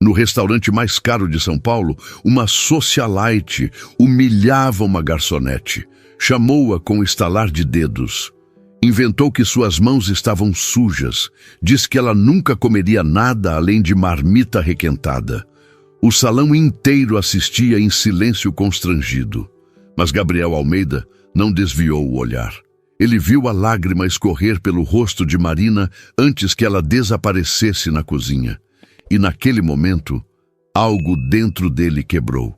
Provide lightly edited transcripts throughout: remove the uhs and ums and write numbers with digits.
No restaurante mais caro de São Paulo, uma socialite humilhava uma garçonete. Chamou-a com um estalar de dedos. Inventou que suas mãos estavam sujas. Disse que ela nunca comeria nada além de marmita requentada. O salão inteiro assistia em silêncio constrangido. Mas Gabriel Almeida não desviou o olhar. Ele viu a lágrima escorrer pelo rosto de Marina antes que ela desaparecesse na cozinha. E naquele momento, algo dentro dele quebrou.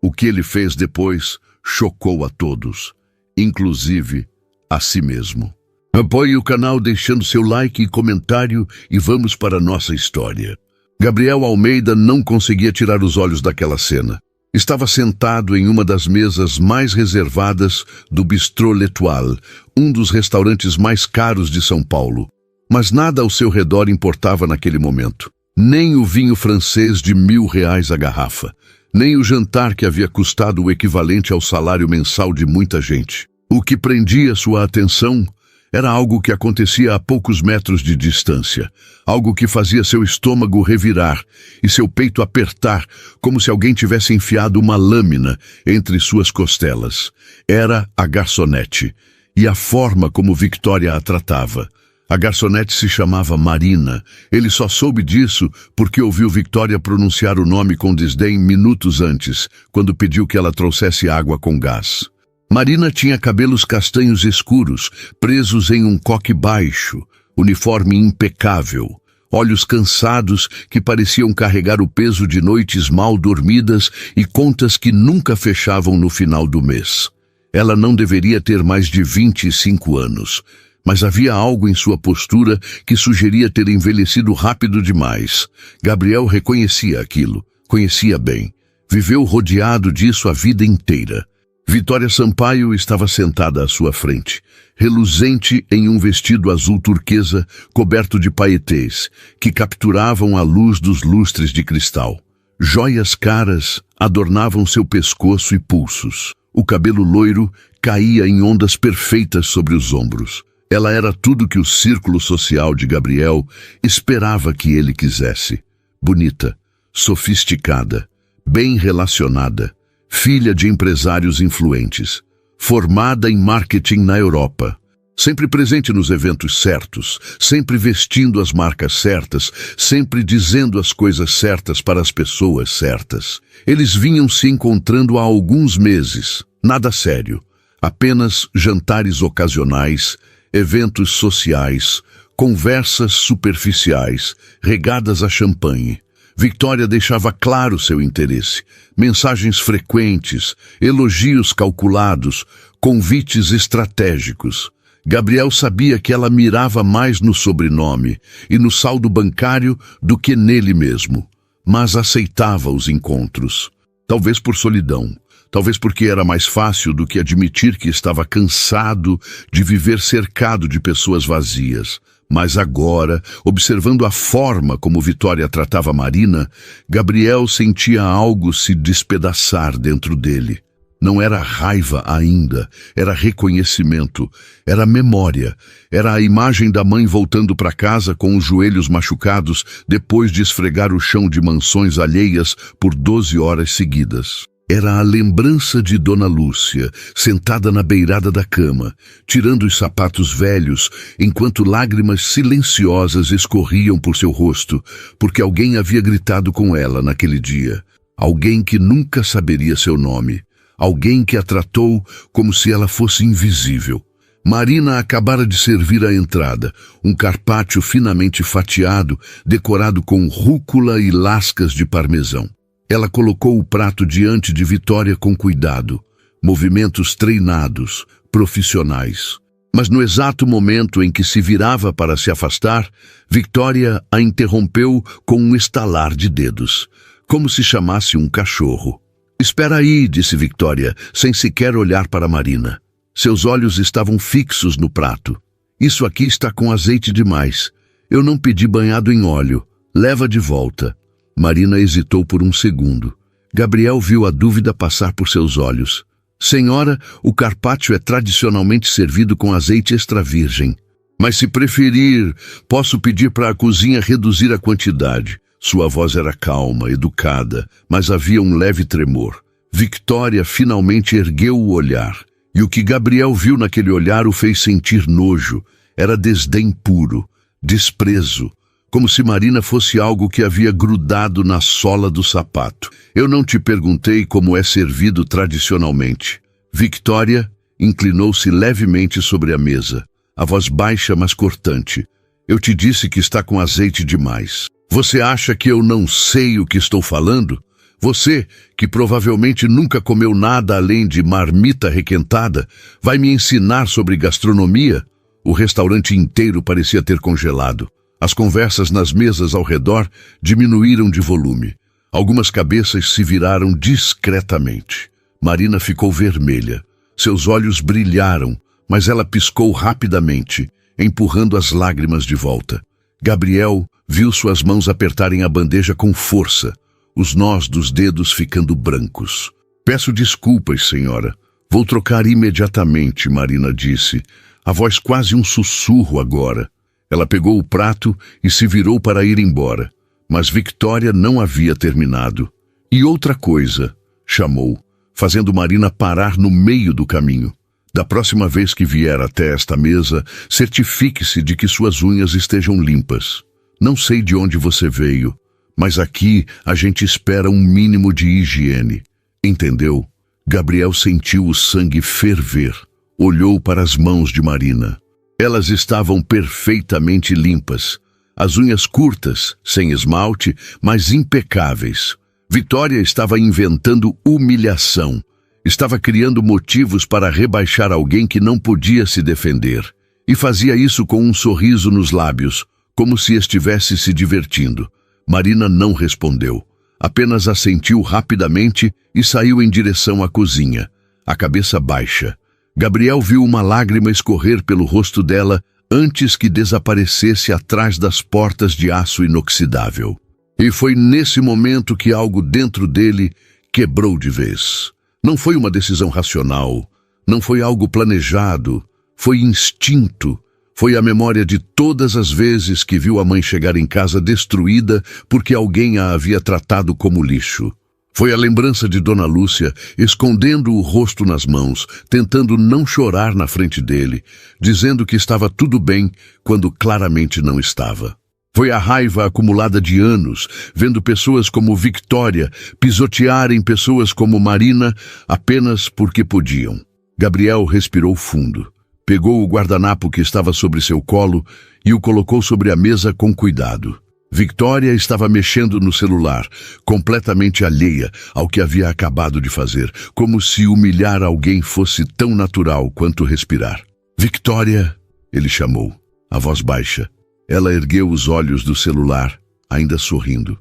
O que ele fez depois chocou a todos, inclusive a si mesmo. Apoie o canal deixando seu like e comentário e vamos para a nossa história. Gabriel Almeida não conseguia tirar os olhos daquela cena. Estava sentado em uma das mesas mais reservadas do Bistrô L'Étoile, um dos restaurantes mais caros de São Paulo. Mas nada ao seu redor importava naquele momento. Nem o vinho francês de R$1.000 a garrafa, nem o jantar que havia custado o equivalente ao salário mensal de muita gente. O que prendia sua atenção era algo que acontecia a poucos metros de distância, algo que fazia seu estômago revirar e seu peito apertar, como se alguém tivesse enfiado uma lâmina entre suas costelas. Era a garçonete, e a forma como Victoria a tratava. A garçonete se chamava Marina. Ele só soube disso porque ouviu Victoria pronunciar o nome com desdém minutos antes, quando pediu que ela trouxesse água com gás. Marina tinha cabelos castanhos escuros, presos em um coque baixo, uniforme impecável, olhos cansados que pareciam carregar o peso de noites mal dormidas e contas que nunca fechavam no final do mês. Ela não deveria ter mais de 25 anos. Mas havia algo em sua postura que sugeria ter envelhecido rápido demais. Gabriel reconhecia aquilo, conhecia bem. Viveu rodeado disso a vida inteira. Vitória Sampaio estava sentada à sua frente, reluzente em um vestido azul turquesa coberto de paetês, que capturavam a luz dos lustres de cristal. Joias caras adornavam seu pescoço e pulsos. O cabelo loiro caía em ondas perfeitas sobre os ombros. Ela era tudo que o círculo social de Gabriel esperava que ele quisesse. Bonita, sofisticada, bem relacionada, filha de empresários influentes, formada em marketing na Europa, sempre presente nos eventos certos, sempre vestindo as marcas certas, sempre dizendo as coisas certas para as pessoas certas. Eles vinham se encontrando há alguns meses, nada sério, apenas jantares ocasionais, eventos sociais, conversas superficiais, regadas a champanhe. Victoria deixava claro seu interesse, mensagens frequentes, elogios calculados, convites estratégicos. Gabriel sabia que ela mirava mais no sobrenome e no saldo bancário do que nele mesmo, mas aceitava os encontros. Talvez por solidão. Talvez porque era mais fácil do que admitir que estava cansado de viver cercado de pessoas vazias. Mas agora, observando a forma como Vitória tratava Marina, Gabriel sentia algo se despedaçar dentro dele. Não era raiva ainda, era reconhecimento, era memória, era a imagem da mãe voltando para casa com os joelhos machucados depois de esfregar o chão de mansões alheias por 12 horas seguidas. Era a lembrança de Dona Lúcia, sentada na beirada da cama, tirando os sapatos velhos, enquanto lágrimas silenciosas escorriam por seu rosto, porque alguém havia gritado com ela naquele dia. Alguém que nunca saberia seu nome. Alguém que a tratou como se ela fosse invisível. Marina acabara de servir à entrada, um carpaccio finamente fatiado, decorado com rúcula e lascas de parmesão. Ela colocou o prato diante de Vitória com cuidado, movimentos treinados, profissionais. Mas no exato momento em que se virava para se afastar, Vitória a interrompeu com um estalar de dedos, como se chamasse um cachorro. «Espera aí», disse Vitória, sem sequer olhar para Marina. Seus olhos estavam fixos no prato. «Isso aqui está com azeite demais. Eu não pedi banhado em óleo. Leva de volta». Marina hesitou por um segundo. Gabriel viu a dúvida passar por seus olhos. «Senhora, o carpaccio é tradicionalmente servido com azeite extra virgem. Mas se preferir, posso pedir para a cozinha reduzir a quantidade. Sua voz era calma, educada, mas havia um leve tremor. Victoria finalmente ergueu o olhar, e o que Gabriel viu naquele olhar o fez sentir nojo. Era desdém puro, desprezo, como se Marina fosse algo que havia grudado na sola do sapato. Eu não te perguntei como é servido tradicionalmente. Victoria inclinou-se levemente sobre a mesa, a voz baixa mas cortante. Eu te disse que está com azeite demais. Você acha que eu não sei o que estou falando? Você, que provavelmente nunca comeu nada além de marmita requentada, vai me ensinar sobre gastronomia? O restaurante inteiro parecia ter congelado. As conversas nas mesas ao redor diminuíram de volume. Algumas cabeças se viraram discretamente. Marina ficou vermelha. Seus olhos brilharam, mas ela piscou rapidamente, empurrando as lágrimas de volta. Gabriel viu suas mãos apertarem a bandeja com força, os nós dos dedos ficando brancos. Peço desculpas, senhora. Vou trocar imediatamente, Marina disse, a voz quase um sussurro agora. Ela pegou o prato e se virou para ir embora, mas Victoria não havia terminado. E outra coisa, chamou, fazendo Marina parar no meio do caminho. Da próxima vez que vier até esta mesa, certifique-se de que suas unhas estejam limpas. Não sei de onde você veio, mas aqui a gente espera um mínimo de higiene. Entendeu? Gabriel sentiu o sangue ferver. Olhou para as mãos de Marina. Elas estavam perfeitamente limpas. As unhas curtas, sem esmalte, mas impecáveis. Victoria estava inventando humilhação. Estava criando motivos para rebaixar alguém que não podia se defender. E fazia isso com um sorriso nos lábios, como se estivesse se divertindo. Marina não respondeu. Apenas assentiu rapidamente e saiu em direção à cozinha, a cabeça baixa. Gabriel viu uma lágrima escorrer pelo rosto dela antes que desaparecesse atrás das portas de aço inoxidável. E foi nesse momento que algo dentro dele quebrou de vez. Não foi uma decisão racional, não foi algo planejado, foi instinto. Foi a memória de todas as vezes que viu a mãe chegar em casa destruída porque alguém a havia tratado como lixo. Foi a lembrança de Dona Lúcia escondendo o rosto nas mãos, tentando não chorar na frente dele, dizendo que estava tudo bem quando claramente não estava. Foi a raiva acumulada de anos, vendo pessoas como Victoria pisotearem pessoas como Marina apenas porque podiam. Gabriel respirou fundo. Pegou o guardanapo que estava sobre seu colo e o colocou sobre a mesa com cuidado. Victoria estava mexendo no celular, completamente alheia ao que havia acabado de fazer, como se humilhar alguém fosse tão natural quanto respirar. Victoria, ele chamou, a voz baixa. Ela ergueu os olhos do celular, ainda sorrindo.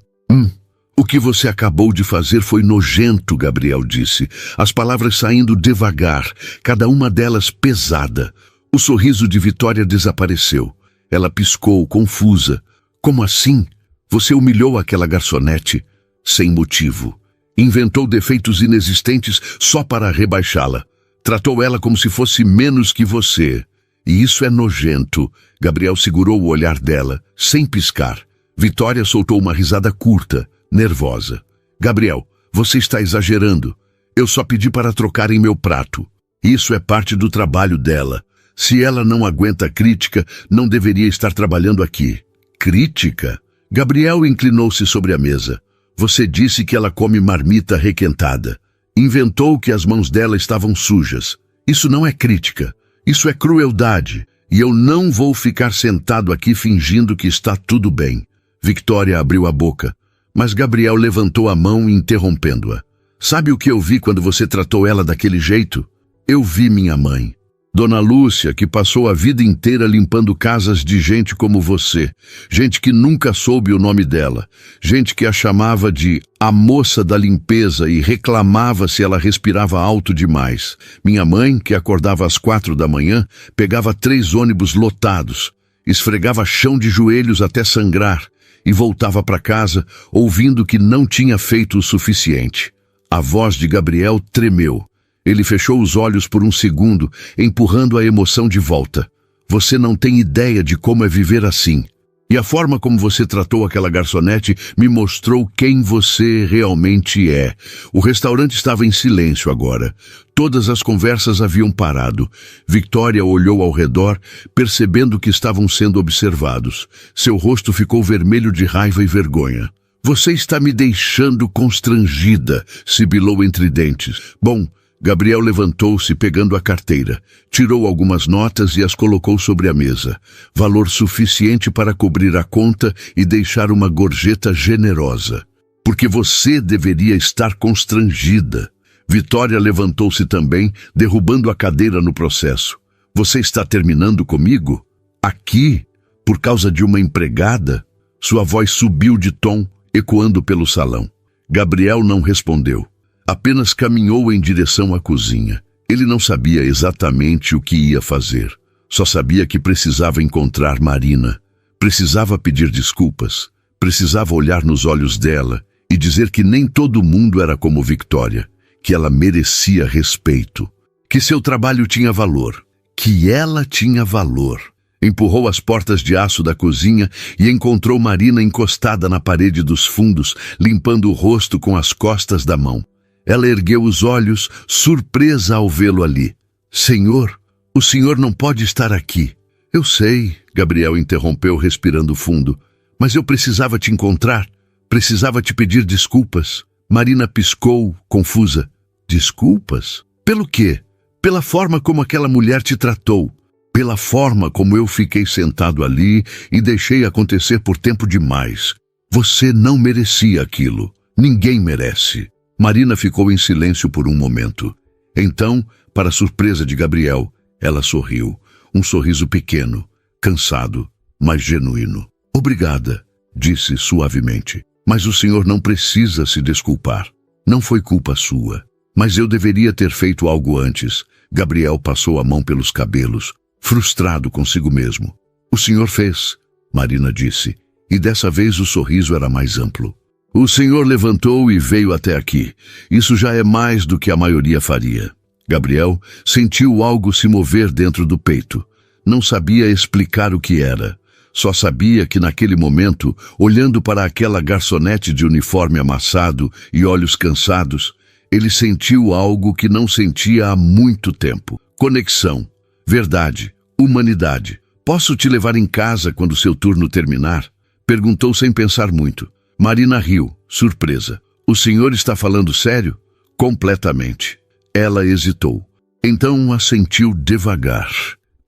O que você acabou de fazer foi nojento, Gabriel disse, as palavras saindo devagar, cada uma delas pesada. O sorriso de Victoria desapareceu. Ela piscou, confusa. Como assim? Você humilhou aquela garçonete? Sem motivo. Inventou defeitos inexistentes só para rebaixá-la. Tratou ela como se fosse menos que você. E isso é nojento. Gabriel segurou o olhar dela, sem piscar. Victoria soltou uma risada curta, nervosa. Gabriel, você está exagerando. Eu só pedi para trocarem meu prato. Isso é parte do trabalho dela. Se ela não aguenta crítica, não deveria estar trabalhando aqui. Crítica? Gabriel inclinou-se sobre a mesa. Você disse que ela come marmita requentada. Inventou que as mãos dela estavam sujas. Isso não é crítica. Isso é crueldade. E eu não vou ficar sentado aqui fingindo que está tudo bem. Victoria abriu a boca, mas Gabriel levantou a mão interrompendo-a. Sabe o que eu vi quando você tratou ela daquele jeito? Eu vi minha mãe. Dona Lúcia, que passou a vida inteira limpando casas de gente como você, gente que nunca soube o nome dela, gente que a chamava de a moça da limpeza e reclamava se ela respirava alto demais. Minha mãe, que acordava às 4 da manhã, pegava 3 ônibus lotados, esfregava chão de joelhos até sangrar e voltava para casa ouvindo que não tinha feito o suficiente. A voz de Gabriel tremeu. Ele fechou os olhos por um segundo, empurrando a emoção de volta. Você não tem ideia de como é viver assim. E a forma como você tratou aquela garçonete me mostrou quem você realmente é. O restaurante estava em silêncio agora. Todas as conversas haviam parado. Victoria olhou ao redor, percebendo que estavam sendo observados. Seu rosto ficou vermelho de raiva e vergonha. Você está me deixando constrangida, sibilou entre dentes. Bom, Gabriel levantou-se pegando a carteira, tirou algumas notas e as colocou sobre a mesa. Valor suficiente para cobrir a conta e deixar uma gorjeta generosa. Porque você deveria estar constrangida. Vitória levantou-se também, derrubando a cadeira no processo. Você está terminando comigo? Aqui? Por causa de uma empregada? Sua voz subiu de tom, ecoando pelo salão. Gabriel não respondeu. Apenas caminhou em direção à cozinha. Ele não sabia exatamente o que ia fazer. Só sabia que precisava encontrar Marina. Precisava pedir desculpas. Precisava olhar nos olhos dela e dizer que nem todo mundo era como Victoria. Que ela merecia respeito. Que seu trabalho tinha valor. Que ela tinha valor. Empurrou as portas de aço da cozinha e encontrou Marina encostada na parede dos fundos, limpando o rosto com as costas da mão. Ela ergueu os olhos, surpresa ao vê-lo ali. Senhor, o senhor não pode estar aqui. Eu sei, Gabriel interrompeu respirando fundo, mas eu precisava te encontrar, precisava te pedir desculpas. Marina piscou, confusa. Desculpas? Pelo quê? Pela forma como aquela mulher te tratou. Pela forma como eu fiquei sentado ali e deixei acontecer por tempo demais. Você não merecia aquilo. Ninguém merece. Marina ficou em silêncio por um momento. Então, para surpresa de Gabriel, ela sorriu. Um sorriso pequeno, cansado, mas genuíno. Obrigada, disse suavemente. Mas o senhor não precisa se desculpar. Não foi culpa sua. Mas eu deveria ter feito algo antes. Gabriel passou a mão pelos cabelos, frustrado consigo mesmo. O senhor fez, Marina disse, e dessa vez o sorriso era mais amplo. O senhor levantou e veio até aqui. Isso já é mais do que a maioria faria. Gabriel sentiu algo se mover dentro do peito. Não sabia explicar o que era. Só sabia que naquele momento, olhando para aquela garçonete de uniforme amassado e olhos cansados, ele sentiu algo que não sentia há muito tempo. Conexão, verdade, humanidade. Posso te levar em casa quando seu turno terminar? Perguntou sem pensar muito. Marina riu, surpresa. O senhor está falando sério? Completamente. Ela hesitou. Então assentiu devagar.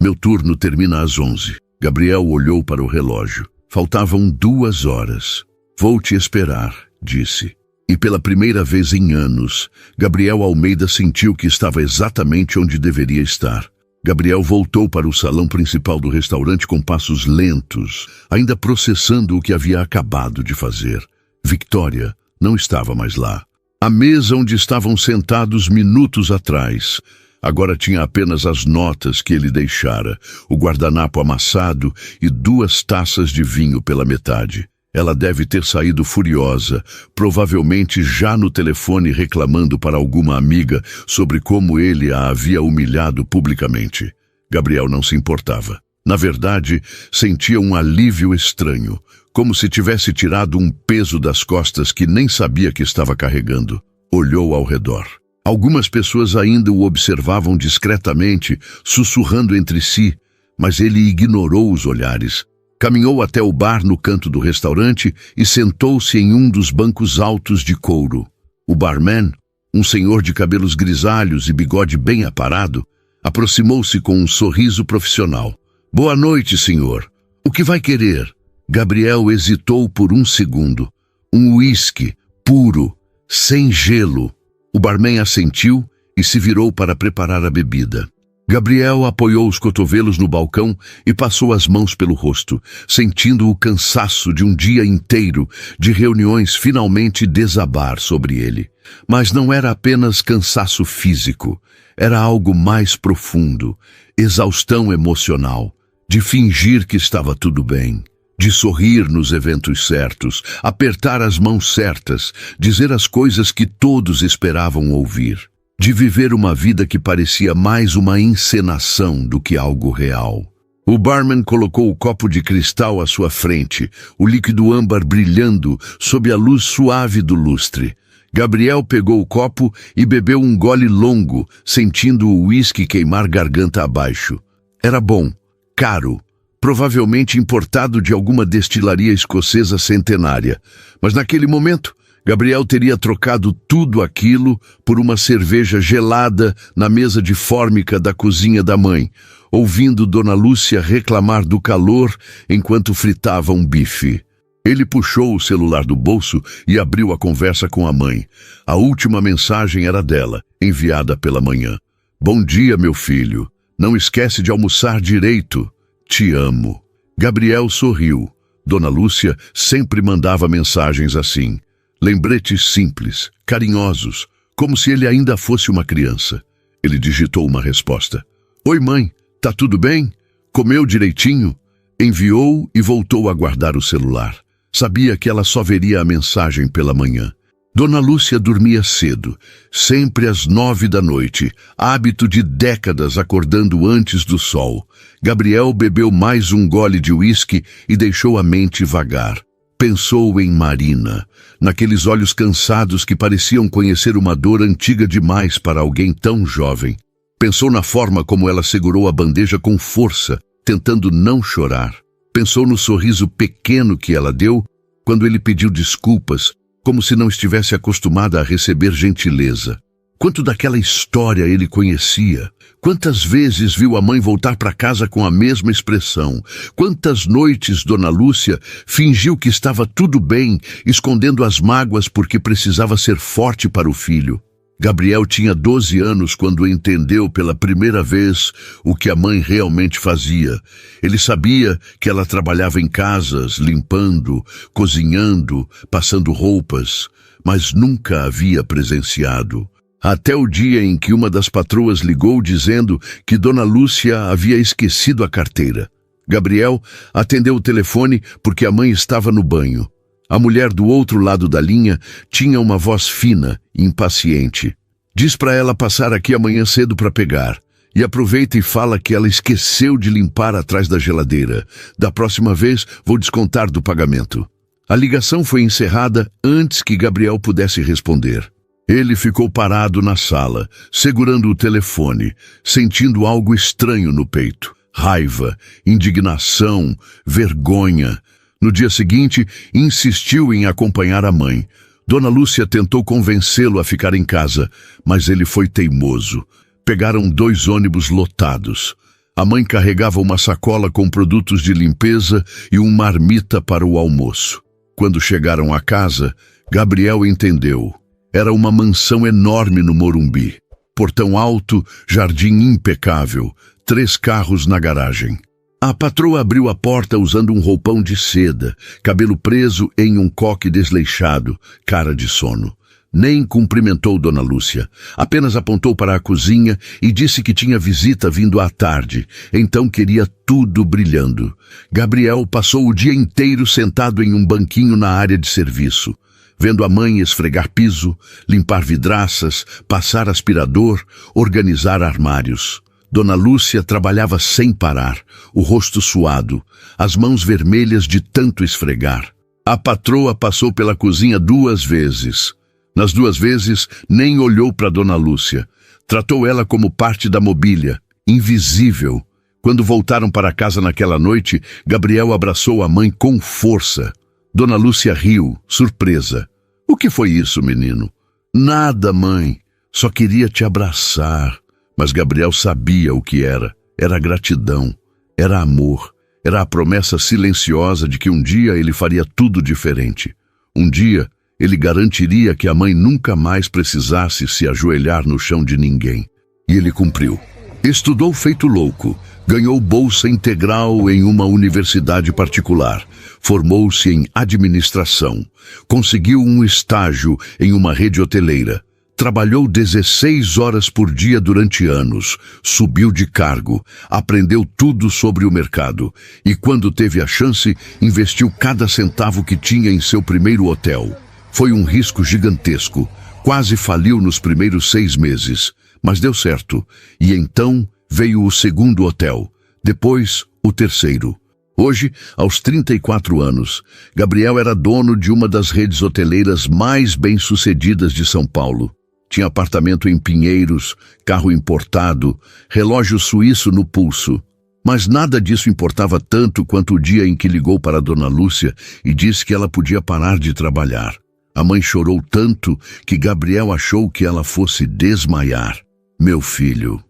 Meu turno termina às 11. Gabriel olhou para o relógio. Faltavam 2 horas. Vou te esperar, disse. E pela primeira vez em anos, Gabriel Almeida sentiu que estava exatamente onde deveria estar. Gabriel voltou para o salão principal do restaurante com passos lentos, ainda processando o que havia acabado de fazer. Victoria não estava mais lá. A mesa onde estavam sentados minutos atrás agora tinha apenas as notas que ele deixara, o guardanapo amassado e 2 taças de vinho pela metade. Ela deve ter saído furiosa, provavelmente já no telefone reclamando para alguma amiga sobre como ele a havia humilhado publicamente. Gabriel não se importava. Na verdade, sentia um alívio estranho, como se tivesse tirado um peso das costas que nem sabia que estava carregando. Olhou ao redor. Algumas pessoas ainda o observavam discretamente, sussurrando entre si, mas ele ignorou os olhares. Caminhou até o bar no canto do restaurante e sentou-se em um dos bancos altos de couro. O barman, um senhor de cabelos grisalhos e bigode bem aparado, aproximou-se com um sorriso profissional. Boa noite, senhor. O que vai querer? Gabriel hesitou por um segundo. Um uísque, puro, sem gelo. O barman assentiu e se virou para preparar a bebida. Gabriel apoiou os cotovelos no balcão e passou as mãos pelo rosto, sentindo o cansaço de um dia inteiro de reuniões finalmente desabar sobre ele. Mas não era apenas cansaço físico, era algo mais profundo, exaustão emocional, de fingir que estava tudo bem, de sorrir nos eventos certos, apertar as mãos certas, dizer as coisas que todos esperavam ouvir. De viver uma vida que parecia mais uma encenação do que algo real. O barman colocou o copo de cristal à sua frente, o líquido âmbar brilhando sob a luz suave do lustre. Gabriel pegou o copo e bebeu um gole longo, sentindo o uísque queimar garganta abaixo. Era bom, caro, provavelmente importado de alguma destilaria escocesa centenária. Mas naquele momento, Gabriel teria trocado tudo aquilo por uma cerveja gelada na mesa de fórmica da cozinha da mãe, ouvindo Dona Lúcia reclamar do calor enquanto fritava um bife. Ele puxou o celular do bolso e abriu a conversa com a mãe. A última mensagem era dela, enviada pela manhã. Bom dia, meu filho. Não esquece de almoçar direito. Te amo. Gabriel sorriu. Dona Lúcia sempre mandava mensagens assim. Lembretes simples, carinhosos, como se ele ainda fosse uma criança. Ele digitou uma resposta. Oi, mãe, tá tudo bem? Comeu direitinho? Enviou e voltou a guardar o celular. Sabia que ela só veria a mensagem pela manhã. Dona Lúcia dormia cedo, sempre às 9 da noite, hábito de décadas acordando antes do sol. Gabriel bebeu mais um gole de uísque e deixou a mente vagar. Pensou em Marina, naqueles olhos cansados que pareciam conhecer uma dor antiga demais para alguém tão jovem. Pensou na forma como ela segurou a bandeja com força, tentando não chorar. Pensou no sorriso pequeno que ela deu quando ele pediu desculpas, como se não estivesse acostumada a receber gentileza. Quanto daquela história ele conhecia? Quantas vezes viu a mãe voltar para casa com a mesma expressão? Quantas noites Dona Lúcia fingiu que estava tudo bem, escondendo as mágoas porque precisava ser forte para o filho? Gabriel tinha 12 anos quando entendeu pela primeira vez o que a mãe realmente fazia. Ele sabia que ela trabalhava em casas, limpando, cozinhando, passando roupas, mas nunca havia presenciado. Até o dia em que uma das patroas ligou dizendo que Dona Lúcia havia esquecido a carteira. Gabriel atendeu o telefone porque a mãe estava no banho. A mulher do outro lado da linha tinha uma voz fina e impaciente. Diz para ela passar aqui amanhã cedo para pegar. E aproveita e fala que ela esqueceu de limpar atrás da geladeira. Da próxima vez, vou descontar do pagamento. A ligação foi encerrada antes que Gabriel pudesse responder. Ele ficou parado na sala, segurando o telefone, sentindo algo estranho no peito. Raiva, indignação, vergonha. No dia seguinte, insistiu em acompanhar a mãe. Dona Lúcia tentou convencê-lo a ficar em casa, mas ele foi teimoso. Pegaram 2 ônibus lotados. A mãe carregava uma sacola com produtos de limpeza e uma marmita para o almoço. Quando chegaram à casa, Gabriel entendeu. Era uma mansão enorme no Morumbi. Portão alto, jardim impecável, 3 carros na garagem. A patroa abriu a porta usando um roupão de seda, cabelo preso em um coque desleixado, cara de sono. Nem cumprimentou Dona Lúcia, apenas apontou para a cozinha e disse que tinha visita vindo à tarde, então queria tudo brilhando. Gabriel passou o dia inteiro sentado em um banquinho na área de serviço, vendo a mãe esfregar piso, limpar vidraças, passar aspirador, organizar armários. Dona Lúcia trabalhava sem parar, o rosto suado, as mãos vermelhas de tanto esfregar. A patroa passou pela cozinha 2 vezes. Nas 2 vezes, nem olhou para Dona Lúcia. Tratou ela como parte da mobília, invisível. Quando voltaram para casa naquela noite, Gabriel abraçou a mãe com força. Dona Lúcia riu, surpresa. O que foi isso, menino? Nada, mãe. Só queria te abraçar. Mas Gabriel sabia o que era. Era gratidão, era amor, era a promessa silenciosa de que um dia ele faria tudo diferente. Um dia, ele garantiria que a mãe nunca mais precisasse se ajoelhar no chão de ninguém. E ele cumpriu. Estudou feito louco, ganhou bolsa integral em uma universidade particular, formou-se em administração, conseguiu um estágio em uma rede hoteleira. Trabalhou 16 horas por dia durante anos, subiu de cargo, aprendeu tudo sobre o mercado e, quando teve a chance, investiu cada centavo que tinha em seu primeiro hotel. Foi um risco gigantesco, quase faliu nos primeiros 6 meses, mas deu certo. E então veio o segundo hotel, depois O terceiro. Hoje, aos 34 anos, Gabriel era dono de uma das redes hoteleiras mais bem-sucedidas de São Paulo. Tinha apartamento em Pinheiros, carro importado, relógio suíço no pulso. Mas nada disso importava tanto quanto o dia em que ligou para Dona Lúcia e disse que ela podia parar de trabalhar. A mãe chorou tanto que Gabriel achou que ela fosse desmaiar. Meu filho,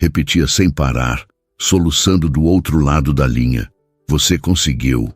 repetia sem parar, soluçando do outro lado da linha. Você conseguiu.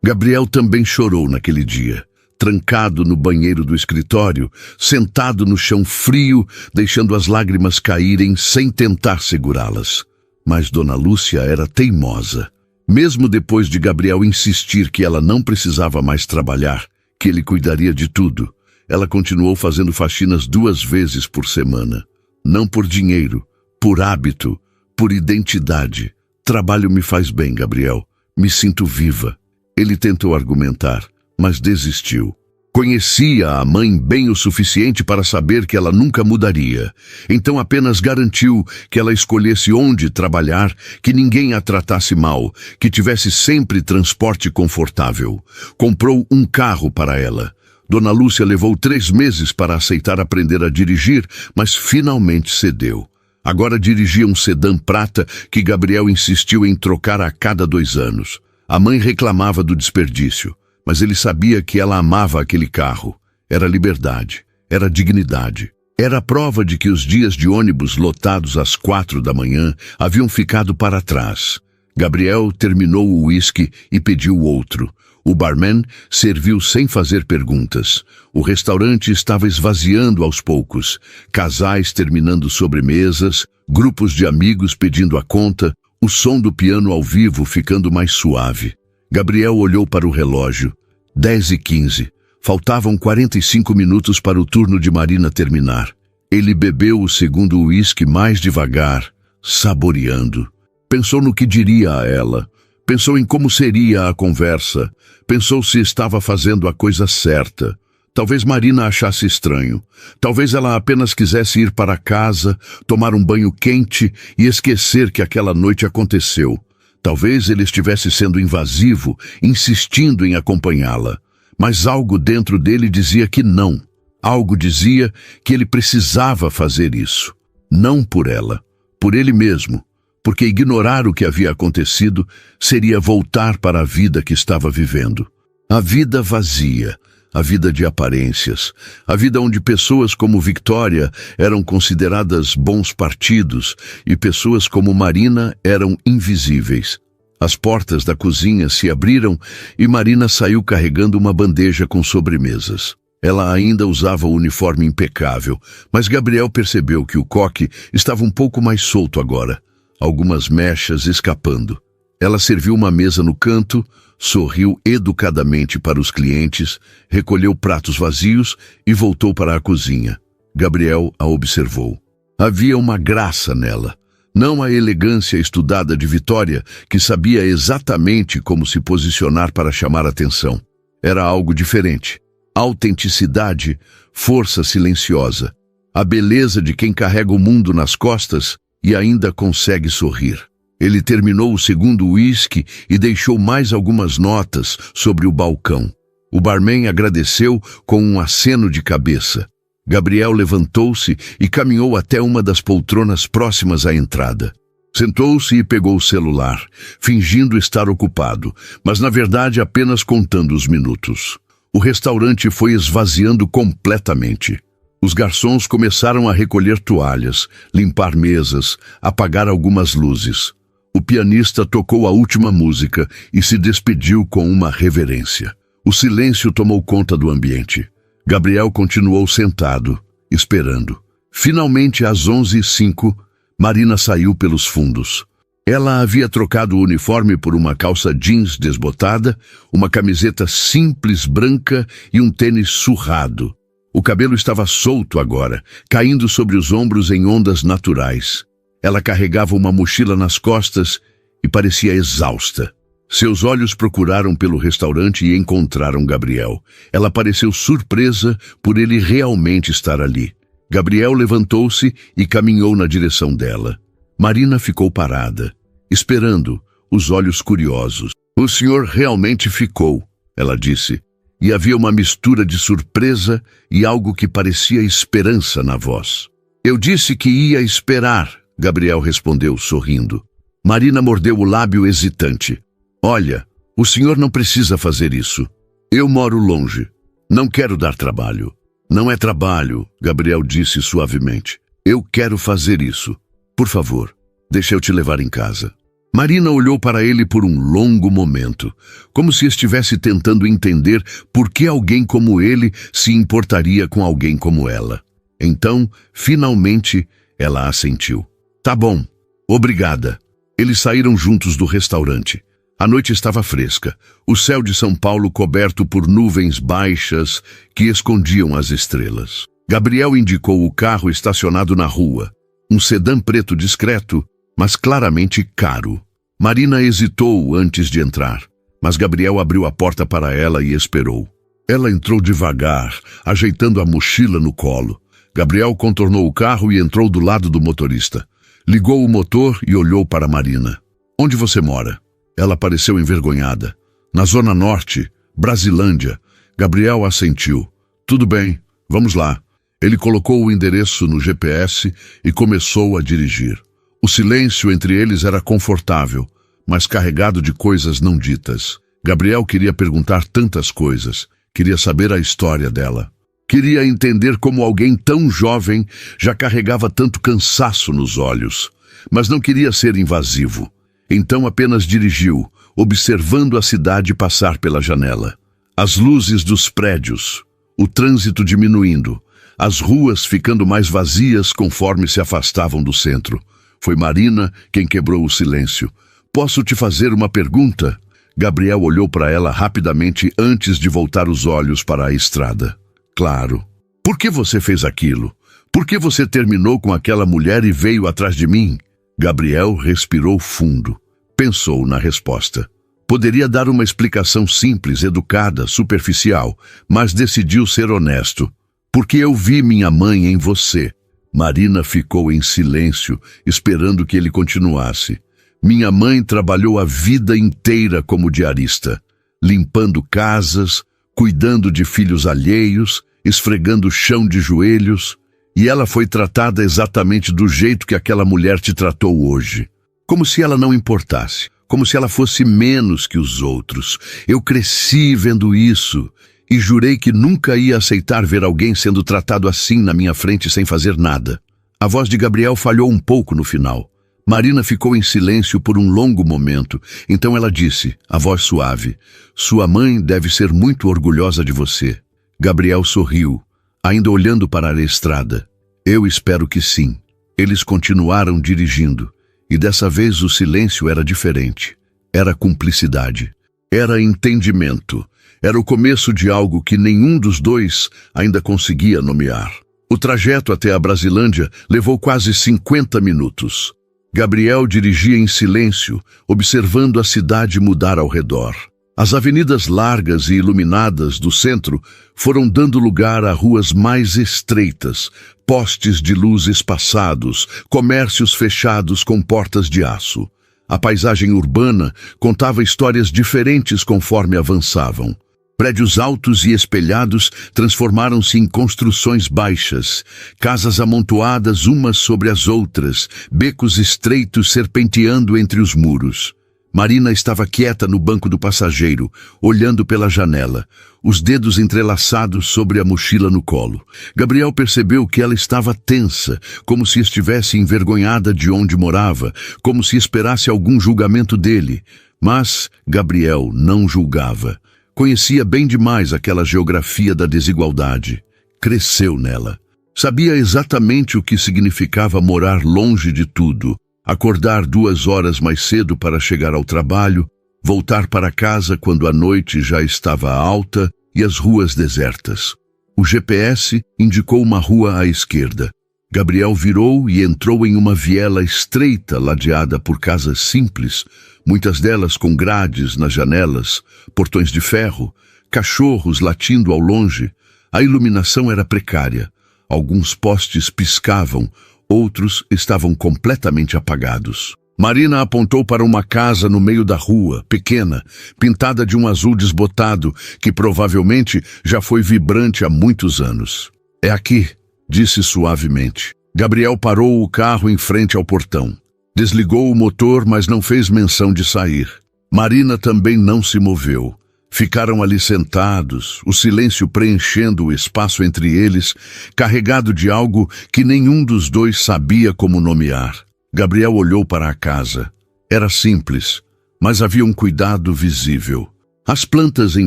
Gabriel também chorou naquele dia, trancado no banheiro do escritório, sentado no chão frio, deixando as lágrimas caírem sem tentar segurá-las. Mas Dona Lúcia era teimosa. Mesmo depois de Gabriel insistir que ela não precisava mais trabalhar, que ele cuidaria de tudo, ela continuou fazendo faxinas 2 vezes por semana. Não por dinheiro, por hábito, por identidade. Trabalho me faz bem, Gabriel. Me sinto viva. Ele tentou argumentar, mas desistiu. Conhecia a mãe bem o suficiente para saber que ela nunca mudaria. Então apenas garantiu que ela escolhesse onde trabalhar, que ninguém a tratasse mal, que tivesse sempre transporte confortável. Comprou um carro para ela. Dona Lúcia levou 3 meses para aceitar aprender a dirigir, mas finalmente cedeu. Agora dirigia um sedã prata que Gabriel insistiu em trocar a cada 2 anos. A mãe reclamava do desperdício, mas ele sabia que ela amava aquele carro. Era liberdade, era dignidade. Era a prova de que os dias de ônibus lotados às 4 da manhã haviam ficado para trás. Gabriel terminou o uísque e pediu outro. O barman serviu sem fazer perguntas. O restaurante estava esvaziando aos poucos. Casais terminando sobremesas, grupos de amigos pedindo a conta, o som do piano ao vivo ficando mais suave. Gabriel olhou para o relógio. 10h15. Faltavam 45 minutos para o turno de Marina terminar. Ele bebeu o segundo uísque mais devagar, saboreando. Pensou no que diria a ela. Pensou em como seria a conversa. Pensou se estava fazendo a coisa certa. Talvez Marina achasse estranho. Talvez ela apenas quisesse ir para casa, tomar um banho quente e esquecer que aquela noite aconteceu. Talvez ele estivesse sendo invasivo, insistindo em acompanhá-la. Mas algo dentro dele dizia que não. Algo dizia que ele precisava fazer isso. Não por ela, por ele mesmo. Porque ignorar o que havia acontecido seria voltar para a vida que estava vivendo. A vida vazia, a vida de aparências, a vida onde pessoas como Victoria eram consideradas bons partidos e pessoas como Marina eram invisíveis. As portas da cozinha se abriram e Marina saiu carregando uma bandeja com sobremesas. Ela ainda usava o uniforme impecável, mas Gabriel percebeu que o coque estava um pouco mais solto agora. Algumas mechas escapando. Ela serviu uma mesa no canto, sorriu educadamente para os clientes, recolheu pratos vazios e voltou para a cozinha. Gabriel a observou. Havia uma graça nela. Não a elegância estudada de Vitória, que sabia exatamente como se posicionar para chamar atenção. Era algo diferente. Autenticidade, força silenciosa. A beleza de quem carrega o mundo nas costas e ainda consegue sorrir. Ele terminou o segundo uísque e deixou mais algumas notas sobre o balcão. O barman agradeceu com um aceno de cabeça. Gabriel levantou-se e caminhou até uma das poltronas próximas à entrada. Sentou-se e pegou o celular, fingindo estar ocupado, mas na verdade apenas contando os minutos. O restaurante foi esvaziando completamente. Os garçons começaram a recolher toalhas, limpar mesas, apagar algumas luzes. O pianista tocou a última música e se despediu com uma reverência. O silêncio tomou conta do ambiente. Gabriel continuou sentado, esperando. Finalmente, às 11h05, Marina saiu pelos fundos. Ela havia trocado o uniforme por uma calça jeans desbotada, uma camiseta simples branca e um tênis surrado. O cabelo estava solto agora, caindo sobre os ombros em ondas naturais. Ela carregava uma mochila nas costas e parecia exausta. Seus olhos procuraram pelo restaurante e encontraram Gabriel. Ela pareceu surpresa por ele realmente estar ali. Gabriel levantou-se e caminhou na direção dela. Marina ficou parada, esperando, os olhos curiosos. O senhor realmente ficou, ela disse, e havia uma mistura de surpresa e algo que parecia esperança na voz. Eu disse que ia esperar, Gabriel respondeu, sorrindo. Marina mordeu o lábio hesitante. Olha, o senhor não precisa fazer isso. Eu moro longe. Não quero dar trabalho. Não é trabalho, Gabriel disse suavemente. Eu quero fazer isso. Por favor, deixa eu te levar em casa. Marina olhou para ele por um longo momento, como se estivesse tentando entender por que alguém como ele se importaria com alguém como ela. Então, finalmente, ela assentiu. Tá bom, obrigada. Eles saíram juntos do restaurante. A noite estava fresca, o céu de São Paulo coberto por nuvens baixas que escondiam as estrelas. Gabriel indicou o carro estacionado na rua, um sedã preto discreto, mas claramente caro. Marina hesitou antes de entrar, mas Gabriel abriu a porta para ela e esperou. Ela entrou devagar, ajeitando a mochila no colo. Gabriel contornou o carro e entrou do lado do motorista. Ligou o motor e olhou para Marina. Onde você mora? Ela pareceu envergonhada. Na Zona Norte, Brasilândia. Gabriel assentiu. Tudo bem, vamos lá. Ele colocou o endereço no GPS e começou a dirigir. O silêncio entre eles era confortável, mas carregado de coisas não ditas. Gabriel queria perguntar tantas coisas. Queria saber a história dela. Queria entender como alguém tão jovem já carregava tanto cansaço nos olhos. Mas não queria ser invasivo. Então apenas dirigiu, observando a cidade passar pela janela. As luzes dos prédios, o trânsito diminuindo, as ruas ficando mais vazias conforme se afastavam do centro. Foi Marina quem quebrou o silêncio. Posso te fazer uma pergunta? Gabriel olhou para ela rapidamente antes de voltar os olhos para a estrada. Claro. Por que você fez aquilo? Por que você terminou com aquela mulher e veio atrás de mim? Gabriel respirou fundo. Pensou na resposta. Poderia dar uma explicação simples, educada, superficial, mas decidiu ser honesto. Porque eu vi minha mãe em você. Marina ficou em silêncio, esperando que ele continuasse. Minha mãe trabalhou a vida inteira como diarista, limpando casas, cuidando de filhos alheios, esfregando o chão de joelhos, e ela foi tratada exatamente do jeito que aquela mulher te tratou hoje. Como se ela não importasse, como se ela fosse menos que os outros. Eu cresci vendo isso e jurei que nunca ia aceitar ver alguém sendo tratado assim na minha frente sem fazer nada. A voz de Gabriel falhou um pouco no final. Marina ficou em silêncio por um longo momento, então ela disse, a voz suave, sua mãe deve ser muito orgulhosa de você. Gabriel sorriu, ainda olhando para a estrada. Eu espero que sim. Eles continuaram dirigindo, e dessa vez o silêncio era diferente. Era cumplicidade. Era entendimento. Era o começo de algo que nenhum dos dois ainda conseguia nomear. O trajeto até a Brasilândia levou quase 50 minutos. Gabriel dirigia em silêncio, observando a cidade mudar ao redor. As avenidas largas e iluminadas do centro foram dando lugar a ruas mais estreitas, postes de luz espaçados, comércios fechados com portas de aço. A paisagem urbana contava histórias diferentes conforme avançavam. Prédios altos e espelhados transformaram-se em construções baixas, casas amontoadas umas sobre as outras, becos estreitos serpenteando entre os muros. Marina estava quieta no banco do passageiro, olhando pela janela, os dedos entrelaçados sobre a mochila no colo. Gabriel percebeu que ela estava tensa, como se estivesse envergonhada de onde morava, como se esperasse algum julgamento dele. Mas Gabriel não julgava. Conhecia bem demais aquela geografia da desigualdade. Cresceu nela. Sabia exatamente o que significava morar longe de tudo, acordar 2 horas mais cedo para chegar ao trabalho, voltar para casa quando a noite já estava alta e as ruas desertas. O GPS indicou uma rua à esquerda. Gabriel virou e entrou em uma viela estreita ladeada por casas simples, muitas delas com grades nas janelas, portões de ferro, cachorros latindo ao longe. A iluminação era precária. Alguns postes piscavam, outros estavam completamente apagados. Marina apontou para uma casa no meio da rua, pequena, pintada de um azul desbotado, que provavelmente já foi vibrante há muitos anos. "É aqui", disse suavemente. Gabriel parou o carro em frente ao portão. Desligou o motor, mas não fez menção de sair. Marina também não se moveu. Ficaram ali sentados, o silêncio preenchendo o espaço entre eles, carregado de algo que nenhum dos dois sabia como nomear. Gabriel olhou para a casa. Era simples, mas havia um cuidado visível. As plantas em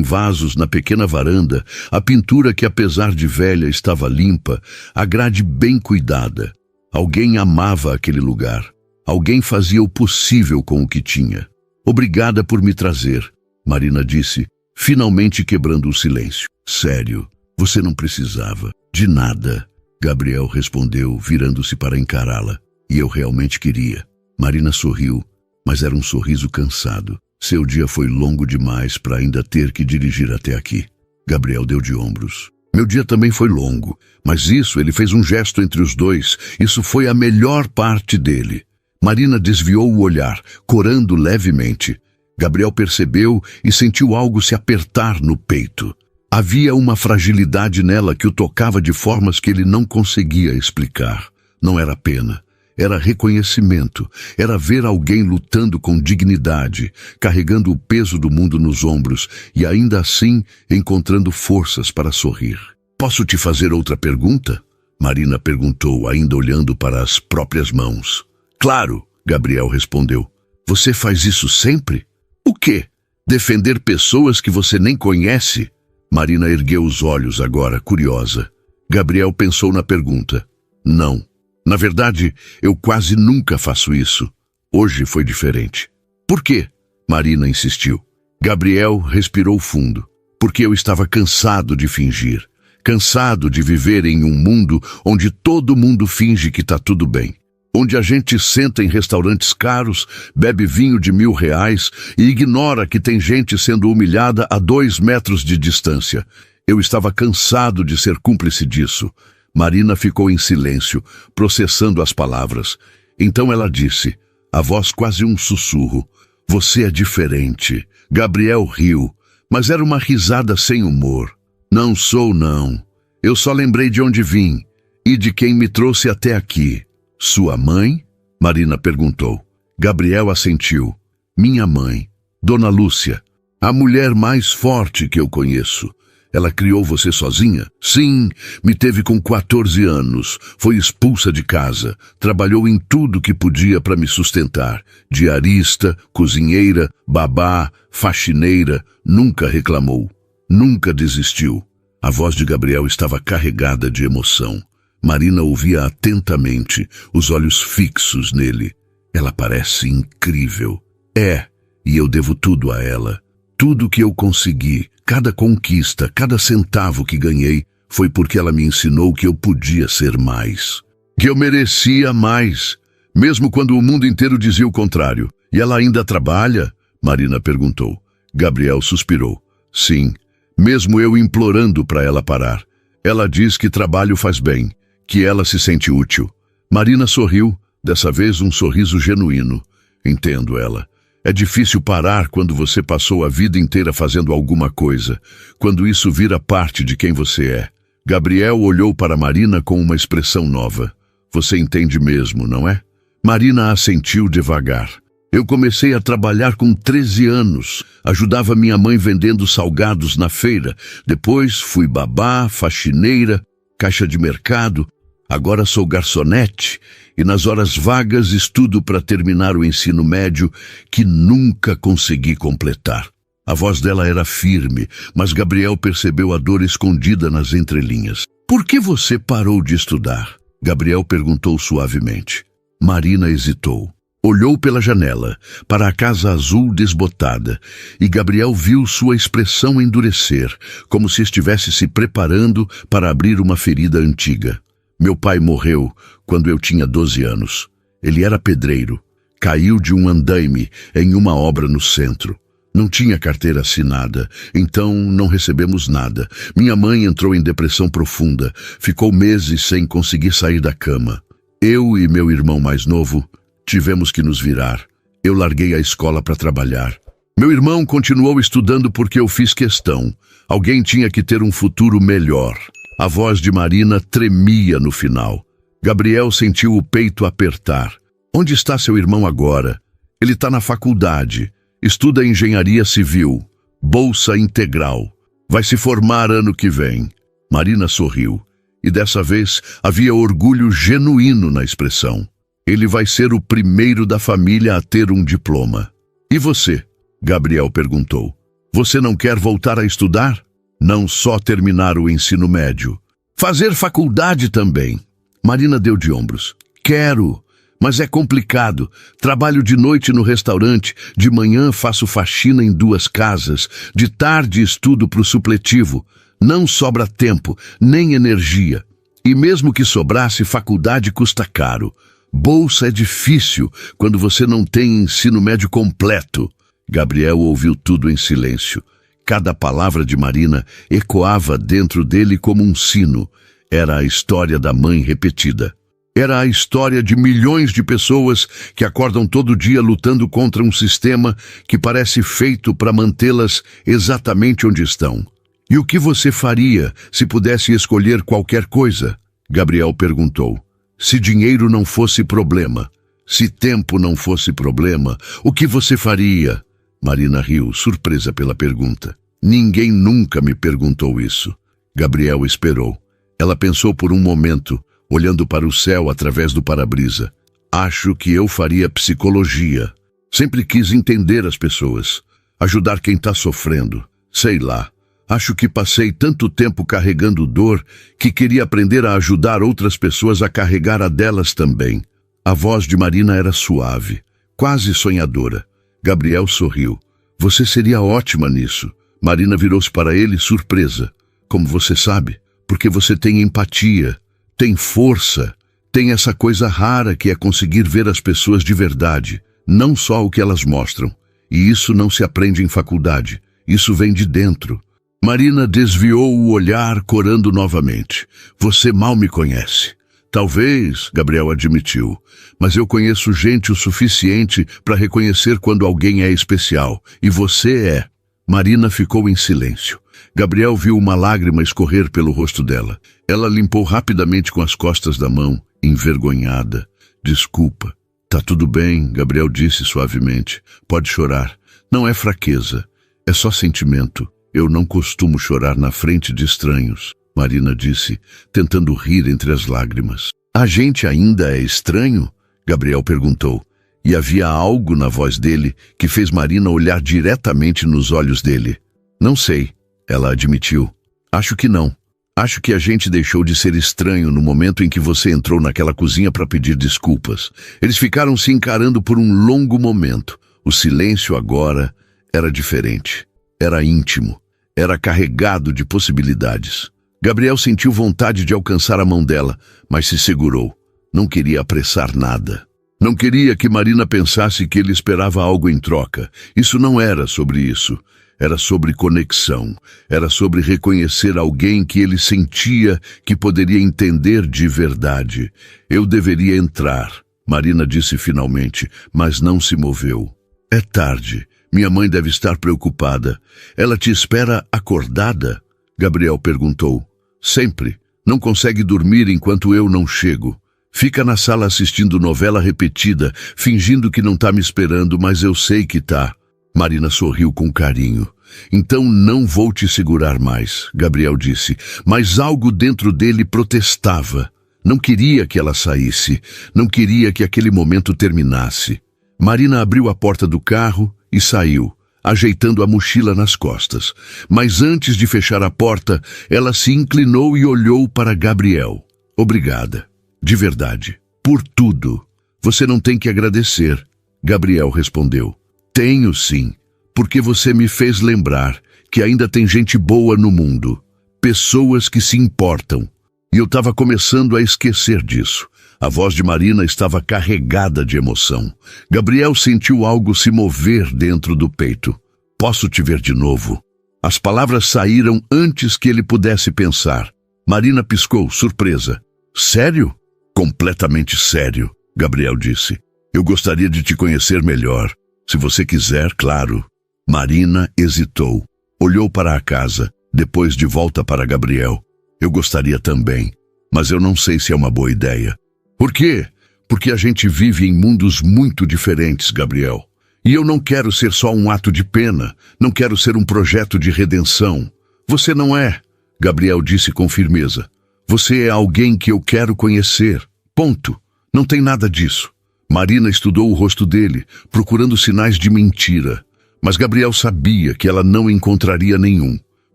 vasos na pequena varanda, a pintura que, apesar de velha, estava limpa, a grade bem cuidada. Alguém amava aquele lugar. Alguém fazia o possível com o que tinha. "Obrigada por me trazer", Marina disse, finalmente quebrando o silêncio. "Sério, você não precisava de nada", Gabriel respondeu, virando-se para encará-la. "E eu realmente queria." Marina sorriu, mas era um sorriso cansado. Seu dia foi longo demais para ainda ter que dirigir até aqui. Gabriel deu de ombros. "Meu dia também foi longo, mas ele fez um gesto entre os dois. Isso foi a melhor parte dele." Marina desviou o olhar, corando levemente. Gabriel percebeu e sentiu algo se apertar no peito. Havia uma fragilidade nela que o tocava de formas que ele não conseguia explicar. Não era pena. Era reconhecimento, era ver alguém lutando com dignidade, carregando o peso do mundo nos ombros e ainda assim encontrando forças para sorrir. "Posso te fazer outra pergunta?" Marina perguntou, ainda olhando para as próprias mãos. "Claro", Gabriel respondeu. "Você faz isso sempre?" "O quê? Defender pessoas que você nem conhece?" Marina ergueu os olhos agora, curiosa. Gabriel pensou na pergunta. "Não. Na verdade, eu quase nunca faço isso. Hoje foi diferente." "Por quê?" Marina insistiu. Gabriel respirou fundo. "Porque eu estava cansado de fingir. Cansado de viver em um mundo onde todo mundo finge que está tudo bem. Onde a gente senta em restaurantes caros, bebe vinho de R$1.000 e ignora que tem gente sendo humilhada a 2 metros de distância. Eu estava cansado de ser cúmplice disso." Marina ficou em silêncio, processando as palavras. Então ela disse, a voz quase um sussurro, "Você é diferente." Gabriel riu, mas era uma risada sem humor. "Não sou, não. Eu só lembrei de onde vim e de quem me trouxe até aqui." "Sua mãe?" Marina perguntou. Gabriel assentiu. "Minha mãe, Dona Lúcia, a mulher mais forte que eu conheço." "Ela criou você sozinha?" "Sim, me teve com 14 anos. Foi expulsa de casa. Trabalhou em tudo que podia para me sustentar. Diarista, cozinheira, babá, faxineira. Nunca reclamou. Nunca desistiu." A voz de Gabriel estava carregada de emoção. Marina ouvia atentamente, os olhos fixos nele. "Ela parece incrível." "É, e eu devo tudo a ela. Tudo que eu consegui, cada conquista, cada centavo que ganhei, foi porque ela me ensinou que eu podia ser mais. Que eu merecia mais, mesmo quando o mundo inteiro dizia o contrário." "E ela ainda trabalha?" Marina perguntou. Gabriel suspirou. "Sim, mesmo eu implorando para ela parar. Ela diz que trabalho faz bem, que ela se sente útil." Marina sorriu, dessa vez um sorriso genuíno. "Entendo ela. É difícil parar quando você passou a vida inteira fazendo alguma coisa, quando isso vira parte de quem você é." Gabriel olhou para Marina com uma expressão nova. "Você entende mesmo, não é?" Marina assentiu devagar. "Eu comecei a trabalhar com 13 anos. Ajudava minha mãe vendendo salgados na feira. Depois fui babá, faxineira, caixa de mercado. Agora sou garçonete e nas horas vagas estudo para terminar o ensino médio que nunca consegui completar." A voz dela era firme, mas Gabriel percebeu a dor escondida nas entrelinhas. "Por que você parou de estudar?" Gabriel perguntou suavemente. Marina hesitou. Olhou pela janela, para a casa azul desbotada, e Gabriel viu sua expressão endurecer, como se estivesse se preparando para abrir uma ferida antiga. "Meu pai morreu quando eu tinha 12 anos. Ele era pedreiro. Caiu de um andaime em uma obra no centro. Não tinha carteira assinada, então não recebemos nada. Minha mãe entrou em depressão profunda. Ficou meses sem conseguir sair da cama. Eu e meu irmão mais novo tivemos que nos virar. Eu larguei a escola para trabalhar. Meu irmão continuou estudando porque eu fiz questão. Alguém tinha que ter um futuro melhor. A voz de Marina tremia no final. Gabriel sentiu o peito apertar. Onde está seu irmão agora? Ele está na faculdade. Estuda engenharia civil. Bolsa integral. Vai se formar ano que vem. Marina sorriu. E dessa vez havia orgulho genuíno na expressão. Ele vai ser o primeiro da família a ter um diploma. E você? Gabriel perguntou. Você não quer voltar a estudar? Não só terminar o ensino médio. Fazer faculdade também. Marina deu de ombros. Quero, mas é complicado. Trabalho de noite no restaurante, de manhã faço faxina em 2 casas, de tarde estudo para o supletivo. Não sobra tempo, nem energia. E mesmo que sobrasse, faculdade custa caro. Bolsa é difícil quando você não tem ensino médio completo. Gabriel ouviu tudo em silêncio. Cada palavra de Marina ecoava dentro dele como um sino. Era a história da mãe repetida. Era a história de milhões de pessoas que acordam todo dia lutando contra um sistema que parece feito para mantê-las exatamente onde estão. E o que você faria se pudesse escolher qualquer coisa? Gabriel perguntou. Se dinheiro não fosse problema, se tempo não fosse problema, o que você faria? Marina riu, surpresa pela pergunta. Ninguém nunca me perguntou isso. Gabriel esperou. Ela pensou por um momento, olhando para o céu através do para-brisa. Acho que eu faria psicologia. Sempre quis entender as pessoas, ajudar quem está sofrendo. Sei lá. Acho que passei tanto tempo carregando dor que queria aprender a ajudar outras pessoas a carregar a delas também. A voz de Marina era suave, quase sonhadora. Gabriel sorriu. Você seria ótima nisso. Marina virou-se para ele surpresa. Como você sabe? Porque você tem empatia, tem força, tem essa coisa rara que é conseguir ver as pessoas de verdade, não só o que elas mostram. E isso não se aprende em faculdade. Isso vem de dentro. Marina desviou o olhar, corando novamente. Você mal me conhece. Talvez, Gabriel admitiu, mas eu conheço gente o suficiente para reconhecer quando alguém é especial. E você é. Marina ficou em silêncio. Gabriel viu uma lágrima escorrer pelo rosto dela. Ela limpou rapidamente com as costas da mão, envergonhada. Desculpa. Tá tudo bem, Gabriel disse suavemente. Pode chorar. Não é fraqueza. É só sentimento. Eu não costumo chorar na frente de estranhos, Marina disse, tentando rir entre as lágrimas. A gente ainda é estranho? Gabriel perguntou. E havia algo na voz dele que fez Marina olhar diretamente nos olhos dele. Não sei, ela admitiu. Acho que não. Acho que a gente deixou de ser estranho no momento em que você entrou naquela cozinha para pedir desculpas. Eles ficaram se encarando por um longo momento. O silêncio agora era diferente. Era íntimo. Era carregado de possibilidades. Gabriel sentiu vontade de alcançar a mão dela, mas se segurou. Não queria apressar nada. Não queria que Marina pensasse que ele esperava algo em troca. Isso não era sobre isso. Era sobre conexão. Era sobre reconhecer alguém que ele sentia que poderia entender de verdade. Eu deveria entrar, Marina disse finalmente, mas não se moveu. É tarde. Minha mãe deve estar preocupada. Ela te espera acordada? Gabriel perguntou. Sempre. Não consegue dormir enquanto eu não chego. Fica na sala assistindo novela repetida, fingindo que não está me esperando, mas eu sei que tá. Marina sorriu com carinho. Então não vou te segurar mais, Gabriel disse, mas algo dentro dele protestava. Não queria que ela saísse. Não queria que aquele momento terminasse. Marina abriu a porta do carro e saiu, ajeitando a mochila nas costas. Mas antes de fechar a porta, ela se inclinou e olhou para Gabriel. Obrigada, de verdade, por tudo. Você não tem que agradecer, Gabriel respondeu. Tenho sim, porque você me fez lembrar que ainda tem gente boa no mundo, pessoas que se importam. E eu estava começando a esquecer disso. A voz de Marina estava carregada de emoção. Gabriel sentiu algo se mover dentro do peito. Posso te ver de novo? As palavras saíram antes que ele pudesse pensar. Marina piscou, surpresa. Sério? Completamente sério, Gabriel disse. Eu gostaria de te conhecer melhor. Se você quiser, claro. Marina hesitou. Olhou para a casa, depois de volta para Gabriel. Eu gostaria também, mas eu não sei se é uma boa ideia. Por quê? Porque a gente vive em mundos muito diferentes, Gabriel. E eu não quero ser só um ato de pena, não quero ser um projeto de redenção. Você não é, Gabriel disse com firmeza. Você é alguém que eu quero conhecer. Ponto. Não tem nada disso. Marina estudou o rosto dele, procurando sinais de mentira. Mas Gabriel sabia que ela não encontraria nenhum,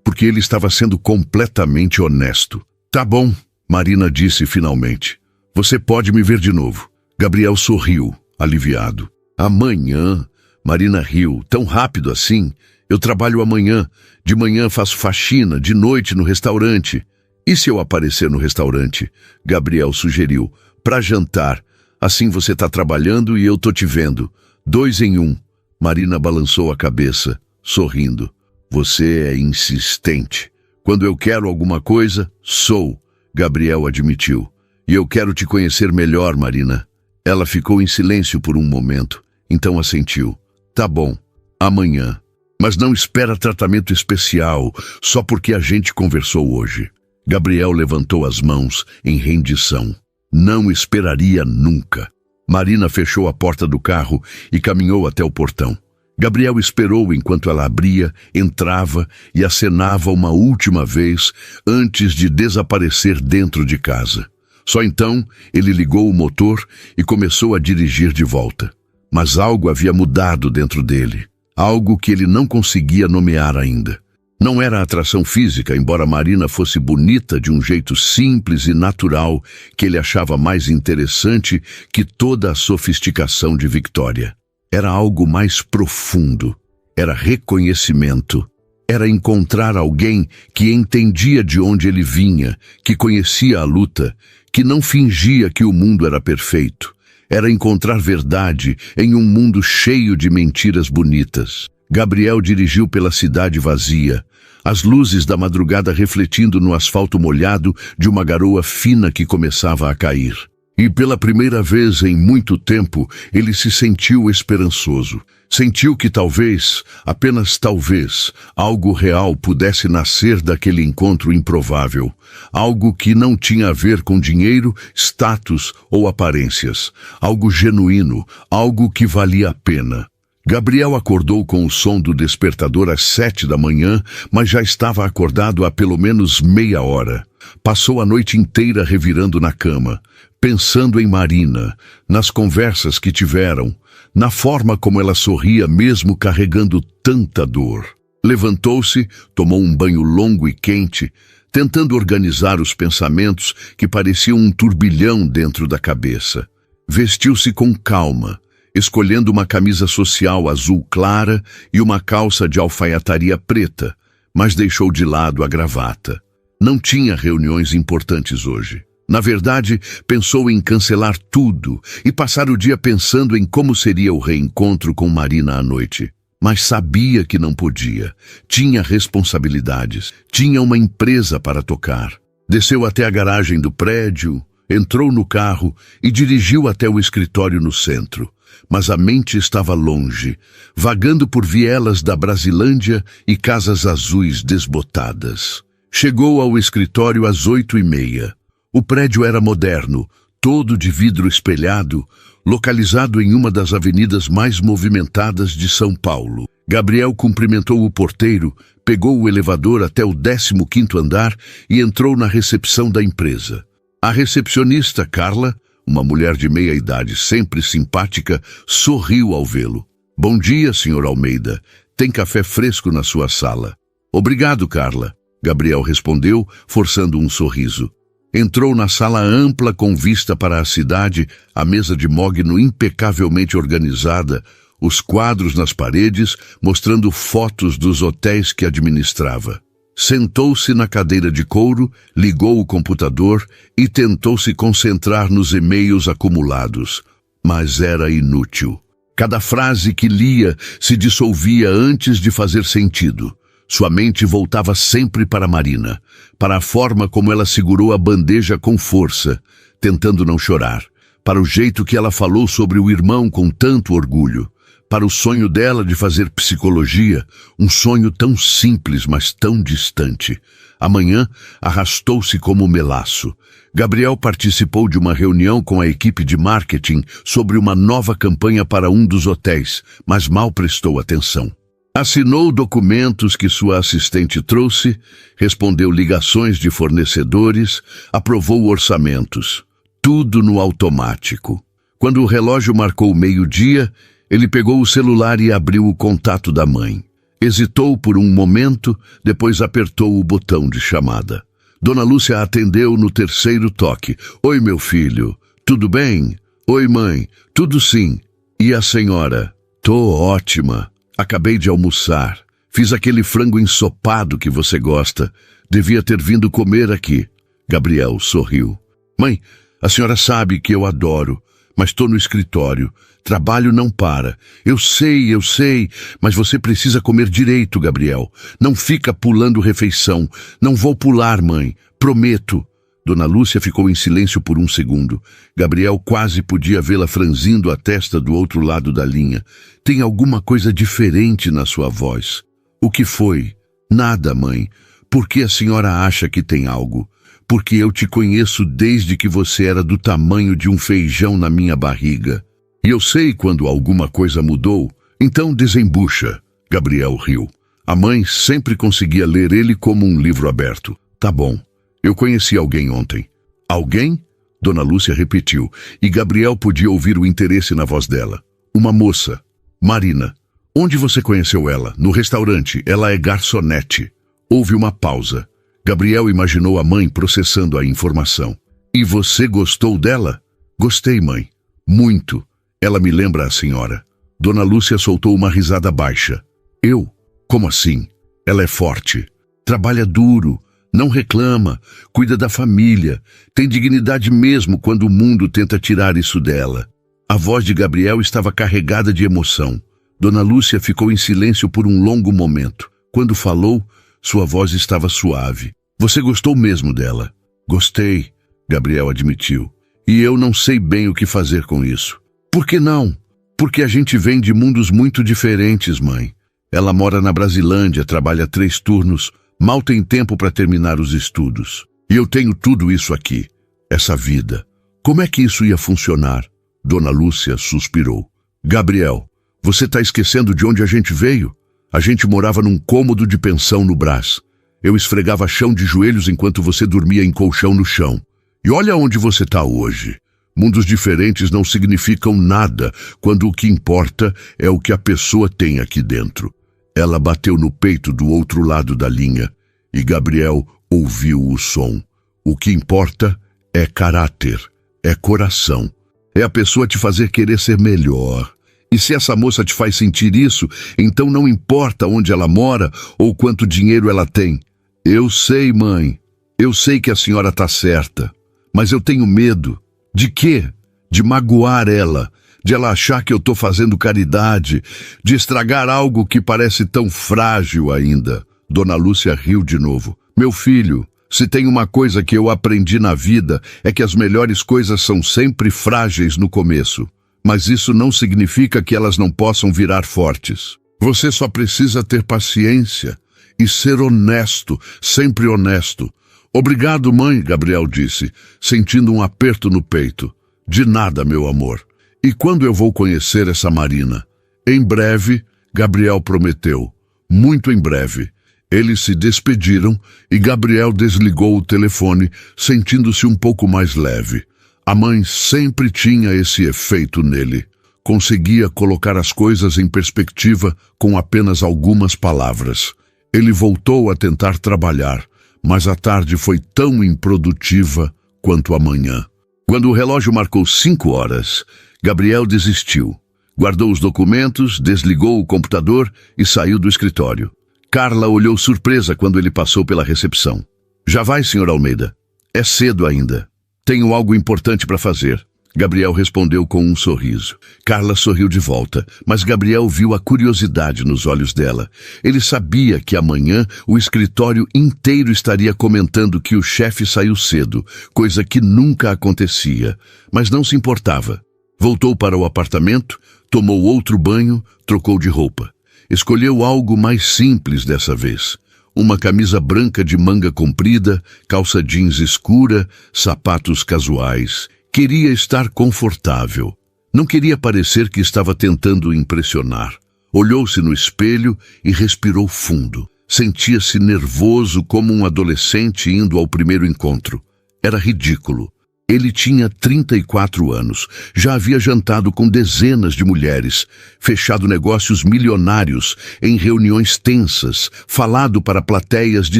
porque ele estava sendo completamente honesto. Tá bom, Marina disse finalmente. Você pode me ver de novo. Gabriel sorriu, aliviado. Amanhã? Marina riu. Tão rápido assim? Eu trabalho amanhã. De manhã faço faxina, de noite no restaurante. E se eu aparecer no restaurante? Gabriel sugeriu. Para jantar. Assim você tá trabalhando e eu tô te vendo. 2 em 1. Marina balançou a cabeça, sorrindo. Você é insistente. Quando eu quero alguma coisa, sou, Gabriel admitiu. E eu quero te conhecer melhor, Marina. Ela ficou em silêncio por um momento, então assentiu. Tá bom, amanhã. Mas não espera tratamento especial, só porque a gente conversou hoje. Gabriel levantou as mãos em rendição. Não esperaria nunca. Marina fechou a porta do carro e caminhou até o portão. Gabriel esperou enquanto ela abria, entrava e acenava uma última vez antes de desaparecer dentro de casa. Só então ele ligou o motor e começou a dirigir de volta. Mas algo havia mudado dentro dele, algo que ele não conseguia nomear ainda. Não era atração física, embora Marina fosse bonita de um jeito simples e natural que ele achava mais interessante que toda a sofisticação de Victoria. Era algo mais profundo, era reconhecimento, era encontrar alguém que entendia de onde ele vinha, que conhecia a luta, que não fingia que o mundo era perfeito. Era encontrar verdade em um mundo cheio de mentiras bonitas. Gabriel dirigiu pela cidade vazia, as luzes da madrugada refletindo no asfalto molhado de uma garoa fina que começava a cair. E pela primeira vez em muito tempo, ele se sentiu esperançoso. Sentiu que talvez, apenas talvez, algo real pudesse nascer daquele encontro improvável. Algo que não tinha a ver com dinheiro, status ou aparências. Algo genuíno, algo que valia a pena. Gabriel acordou com o som do despertador às 7 da manhã, mas já estava acordado há pelo menos meia hora. Passou a noite inteira revirando na cama, pensando em Marina, nas conversas que tiveram, na forma como ela sorria mesmo carregando tanta dor. Levantou-se, tomou um banho longo e quente, tentando organizar os pensamentos que pareciam um turbilhão dentro da cabeça. Vestiu-se com calma, escolhendo uma camisa social azul clara e uma calça de alfaiataria preta, mas deixou de lado a gravata. Não tinha reuniões importantes hoje. Na verdade, pensou em cancelar tudo e passar o dia pensando em como seria o reencontro com Marina à noite. Mas sabia que não podia. Tinha responsabilidades. Tinha uma empresa para tocar. Desceu até a garagem do prédio, entrou no carro e dirigiu até o escritório no centro. Mas a mente estava longe, vagando por vielas da Brasilândia e casas azuis desbotadas. Chegou ao escritório às 8h30. O prédio era moderno, todo de vidro espelhado, localizado em uma das avenidas mais movimentadas de São Paulo. Gabriel cumprimentou o porteiro, pegou o elevador até o 15º andar e entrou na recepção da empresa. A recepcionista, Carla, uma mulher de meia idade, sempre simpática, sorriu ao vê-lo. Bom dia, Sr. Almeida. Tem café fresco na sua sala. Obrigado, Carla. Gabriel respondeu, forçando um sorriso. Entrou na sala ampla com vista para a cidade, a mesa de mogno impecavelmente organizada, os quadros nas paredes mostrando fotos dos hotéis que administrava. Sentou-se na cadeira de couro, ligou o computador e tentou se concentrar nos e-mails acumulados. Mas era inútil. Cada frase que lia se dissolvia antes de fazer sentido. Sua mente voltava sempre para Marina, para a forma como ela segurou a bandeja com força, tentando não chorar, para o jeito que ela falou sobre o irmão com tanto orgulho, para o sonho dela de fazer psicologia, um sonho tão simples, mas tão distante. Amanhã arrastou-se como um melaço. Gabriel participou de uma reunião com a equipe de marketing sobre uma nova campanha para um dos hotéis, mas mal prestou atenção. Assinou documentos que sua assistente trouxe, respondeu ligações de fornecedores, aprovou orçamentos. Tudo no automático. Quando o relógio marcou meio-dia, ele pegou o celular e abriu o contato da mãe. Hesitou por um momento, depois apertou o botão de chamada. Dona Lúcia atendeu no terceiro toque. Oi, meu filho. Tudo bem? Oi, mãe. Tudo sim. E a senhora? Tô ótima. Acabei de almoçar. Fiz aquele frango ensopado que você gosta. Devia ter vindo comer aqui. Gabriel sorriu. Mãe, a senhora sabe que eu adoro, mas estou no escritório. Trabalho não para. Eu sei, mas você precisa comer direito, Gabriel. Não fica pulando refeição. Não vou pular, mãe. Prometo. Dona Lúcia ficou em silêncio por um segundo. Gabriel quase podia vê-la franzindo a testa do outro lado da linha. Tem alguma coisa diferente na sua voz. O que foi? Nada, mãe. Por que a senhora acha que tem algo? Porque eu te conheço desde que você era do tamanho de um feijão na minha barriga. E eu sei quando alguma coisa mudou, então desembucha. Gabriel riu. A mãe sempre conseguia ler ele como um livro aberto. Tá bom. Eu conheci alguém ontem. Alguém? Dona Lúcia repetiu, e Gabriel podia ouvir o interesse na voz dela. Uma moça. Marina. Onde você conheceu ela? No restaurante. Ela é garçonete. Houve uma pausa. Gabriel imaginou a mãe processando a informação. E você gostou dela? Gostei, mãe. Muito. Ela me lembra a senhora. Dona Lúcia soltou uma risada baixa. Eu? Como assim? Ela é forte. Trabalha duro. Não reclama. Cuida da família. Tem dignidade mesmo quando o mundo tenta tirar isso dela. A voz de Gabriel estava carregada de emoção. Dona Lúcia ficou em silêncio por um longo momento. Quando falou, sua voz estava suave. Você gostou mesmo dela? Gostei, Gabriel admitiu. E eu não sei bem o que fazer com isso. Por que não? Porque a gente vem de mundos muito diferentes, mãe. Ela mora na Brasilândia, trabalha 3 turnos, mal tem tempo para terminar os estudos. E eu tenho tudo isso aqui, essa vida. Como é que isso ia funcionar? Dona Lúcia suspirou. Gabriel, você está esquecendo de onde a gente veio? A gente morava num cômodo de pensão no Brás. Eu esfregava chão de joelhos enquanto você dormia em colchão no chão. E olha onde você está hoje. Mundos diferentes não significam nada quando o que importa é o que a pessoa tem aqui dentro. Ela bateu no peito do outro lado da linha e Gabriel ouviu o som. O que importa é caráter, é coração. É a pessoa te fazer querer ser melhor. E se essa moça te faz sentir isso, então não importa onde ela mora ou quanto dinheiro ela tem. Eu sei, mãe. Eu sei que a senhora está certa. Mas eu tenho medo. De quê? De magoar ela, de ela achar que eu estou fazendo caridade, de estragar algo que parece tão frágil ainda. Dona Lúcia riu de novo. Meu filho, se tem uma coisa que eu aprendi na vida é que as melhores coisas são sempre frágeis no começo. Mas isso não significa que elas não possam virar fortes. Você só precisa ter paciência e ser honesto, sempre honesto. Obrigado, mãe, Gabriel disse, sentindo um aperto no peito. De nada, meu amor. E quando eu vou conhecer essa Marina? Em breve, Gabriel prometeu. Muito em breve. Eles se despediram e Gabriel desligou o telefone, sentindo-se um pouco mais leve. A mãe sempre tinha esse efeito nele. Conseguia colocar as coisas em perspectiva com apenas algumas palavras. Ele voltou a tentar trabalhar, mas a tarde foi tão improdutiva quanto a manhã. Quando o relógio marcou 5 horas, Gabriel desistiu. Guardou os documentos, desligou o computador e saiu do escritório. Carla olhou surpresa quando ele passou pela recepção. Já vai, Sr. Almeida? É cedo ainda. Tenho algo importante para fazer. Gabriel respondeu com um sorriso. Carla sorriu de volta, mas Gabriel viu a curiosidade nos olhos dela. Ele sabia que amanhã o escritório inteiro estaria comentando que o chefe saiu cedo, coisa que nunca acontecia, mas não se importava. Voltou para o apartamento, tomou outro banho, trocou de roupa. Escolheu algo mais simples dessa vez. Uma camisa branca de manga comprida, calça jeans escura, sapatos casuais. Queria estar confortável. Não queria parecer que estava tentando impressionar. Olhou-se no espelho e respirou fundo. Sentia-se nervoso como um adolescente indo ao primeiro encontro. Era ridículo. Ele tinha 34 anos, já havia jantado com dezenas de mulheres, fechado negócios milionários em reuniões tensas, falado para plateias de